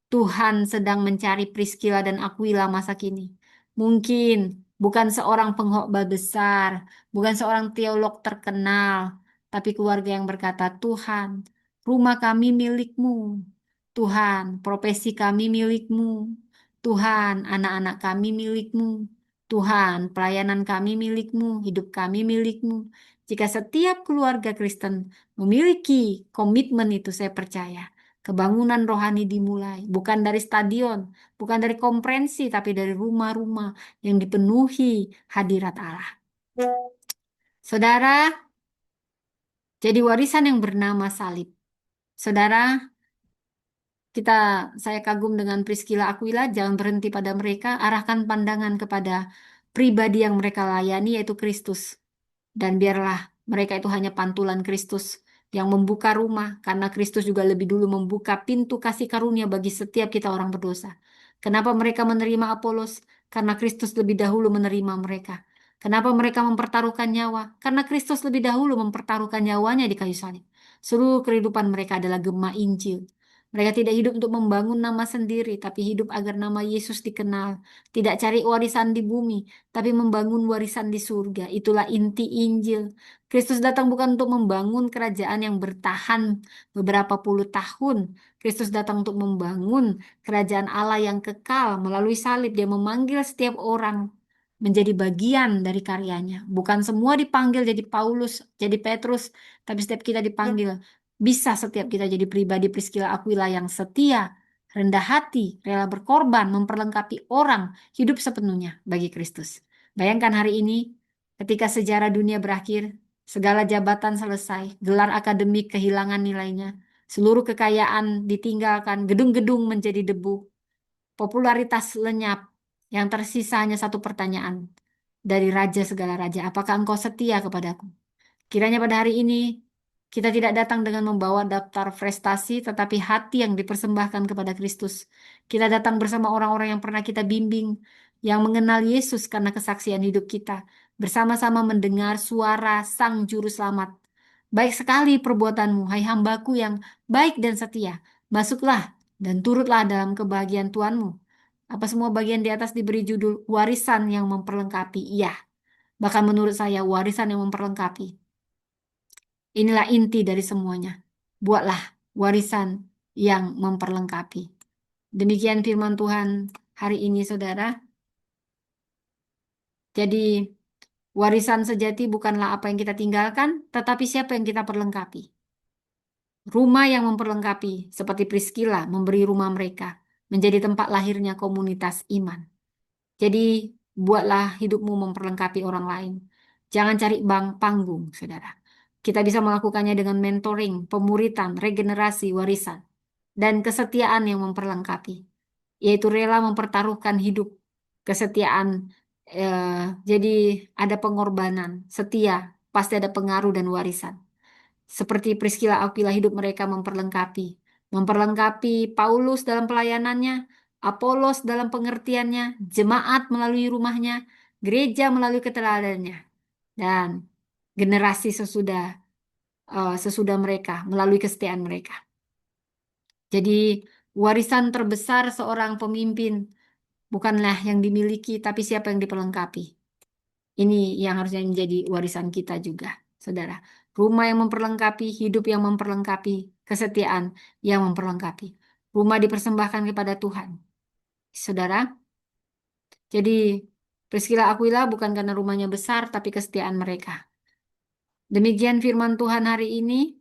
Tuhan sedang mencari Priscilla dan Aquila masa kini. Mungkin bukan seorang pengkhotbah besar, bukan seorang teolog terkenal, tapi keluarga yang berkata, Tuhan, rumah kami milikmu. Tuhan, profesi kami milikmu. Tuhan, anak-anak kami milikmu. Tuhan, pelayanan kami milikmu, hidup kami milikmu. Jika setiap keluarga Kristen memiliki komitmen itu, saya percaya kebangunan rohani dimulai, bukan dari stadion, bukan dari konferensi, tapi dari rumah-rumah yang dipenuhi hadirat Allah. Saudara, jadi warisan yang bernama salib. Saudara, kita, saya kagum dengan Priscilla Aquila, jangan berhenti pada mereka, arahkan pandangan kepada pribadi yang mereka layani, yaitu Kristus. Dan biarlah mereka itu hanya pantulan Kristus yang membuka rumah, karena Kristus juga lebih dulu membuka pintu kasih karunia bagi setiap kita orang berdosa. Kenapa mereka menerima Apolos? Karena Kristus lebih dahulu menerima mereka. Kenapa mereka mempertaruhkan nyawa? Karena Kristus lebih dahulu mempertaruhkan nyawanya di kayu salib. Seluruh kehidupan mereka adalah gema Injil. Mereka tidak hidup untuk membangun nama sendiri, tapi hidup agar nama Yesus dikenal. Tidak cari warisan di bumi, tapi membangun warisan di surga. Itulah inti Injil. Kristus datang bukan untuk membangun kerajaan yang bertahan beberapa puluh tahun. Kristus datang untuk membangun kerajaan Allah yang kekal melalui salib. Dia memanggil setiap orang menjadi bagian dari karyanya. Bukan semua dipanggil jadi Paulus, jadi Petrus, tapi setiap kita dipanggil. Bisa setiap kita jadi pribadi Priscilla Aquila yang setia, rendah hati, rela berkorban, memperlengkapi orang, hidup sepenuhnya bagi Kristus. Bayangkan hari ini, ketika sejarah dunia berakhir, Segala jabatan selesai, gelar akademik kehilangan nilainya, seluruh kekayaan ditinggalkan, gedung-gedung menjadi debu, popularitas lenyap, yang tersisa hanya satu pertanyaan dari raja segala raja, apakah engkau setia kepadaku? Kiranya pada hari ini kita tidak datang dengan membawa daftar prestasi, tetapi hati yang dipersembahkan kepada Kristus. Kita datang bersama orang-orang yang pernah kita bimbing, yang mengenal Yesus karena kesaksian hidup kita, bersama-sama mendengar suara Sang Juru Selamat. Baik sekali perbuatanmu, hai hambaku yang baik dan setia. Masuklah dan turutlah dalam kebahagiaan Tuhanmu. Apa semua bagian di atas diberi judul warisan yang memperlengkapi? Iya, bahkan menurut saya warisan yang memperlengkapi. Inilah inti dari semuanya. Buatlah warisan yang memperlengkapi. Demikian firman Tuhan hari ini, saudara. Jadi, warisan sejati bukanlah apa yang kita tinggalkan, tetapi siapa yang kita perlengkapi. Rumah yang memperlengkapi, seperti Priscilla memberi rumah mereka, menjadi tempat lahirnya komunitas iman. Jadi, buatlah hidupmu memperlengkapi orang lain. Jangan cari panggung, saudara. Kita bisa melakukannya dengan mentoring, pemuritan, regenerasi, warisan, dan kesetiaan yang memperlengkapi, yaitu rela mempertaruhkan hidup, kesetiaan. Jadi ada pengorbanan, setia, pasti ada pengaruh dan warisan. Seperti Priscilla Aquila hidup mereka memperlengkapi. Memperlengkapi Paulus dalam pelayanannya, Apolos dalam pengertiannya, jemaat melalui rumahnya, gereja melalui keteladanannya, dan generasi sesudah mereka melalui kesetiaan mereka. Jadi warisan terbesar seorang pemimpin bukanlah yang dimiliki, tapi siapa yang diperlengkapi. Ini yang harusnya menjadi warisan kita juga, saudara. Rumah yang memperlengkapi, hidup yang memperlengkapi, kesetiaan yang memperlengkapi. Rumah dipersembahkan kepada Tuhan, saudara. Jadi Priscilla Aquila bukan karena rumahnya besar, tapi kesetiaan mereka. Demikian firman Tuhan hari ini.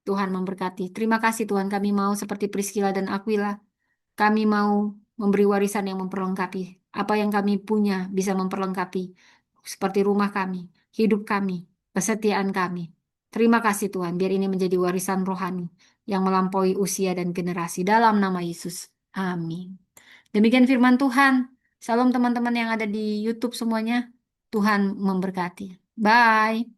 Tuhan memberkati. Terima kasih Tuhan, kami mau seperti Priscilla dan Aquila. Kami mau memberi warisan yang memperlengkapi. Apa yang kami punya bisa memperlengkapi. Seperti rumah kami, hidup kami, kesetiaan kami. Terima kasih Tuhan, biar ini menjadi warisan rohani yang melampaui usia dan generasi dalam nama Yesus. Amin. Demikian firman Tuhan. Salam teman-teman yang ada di YouTube semuanya. Tuhan memberkati. Bye.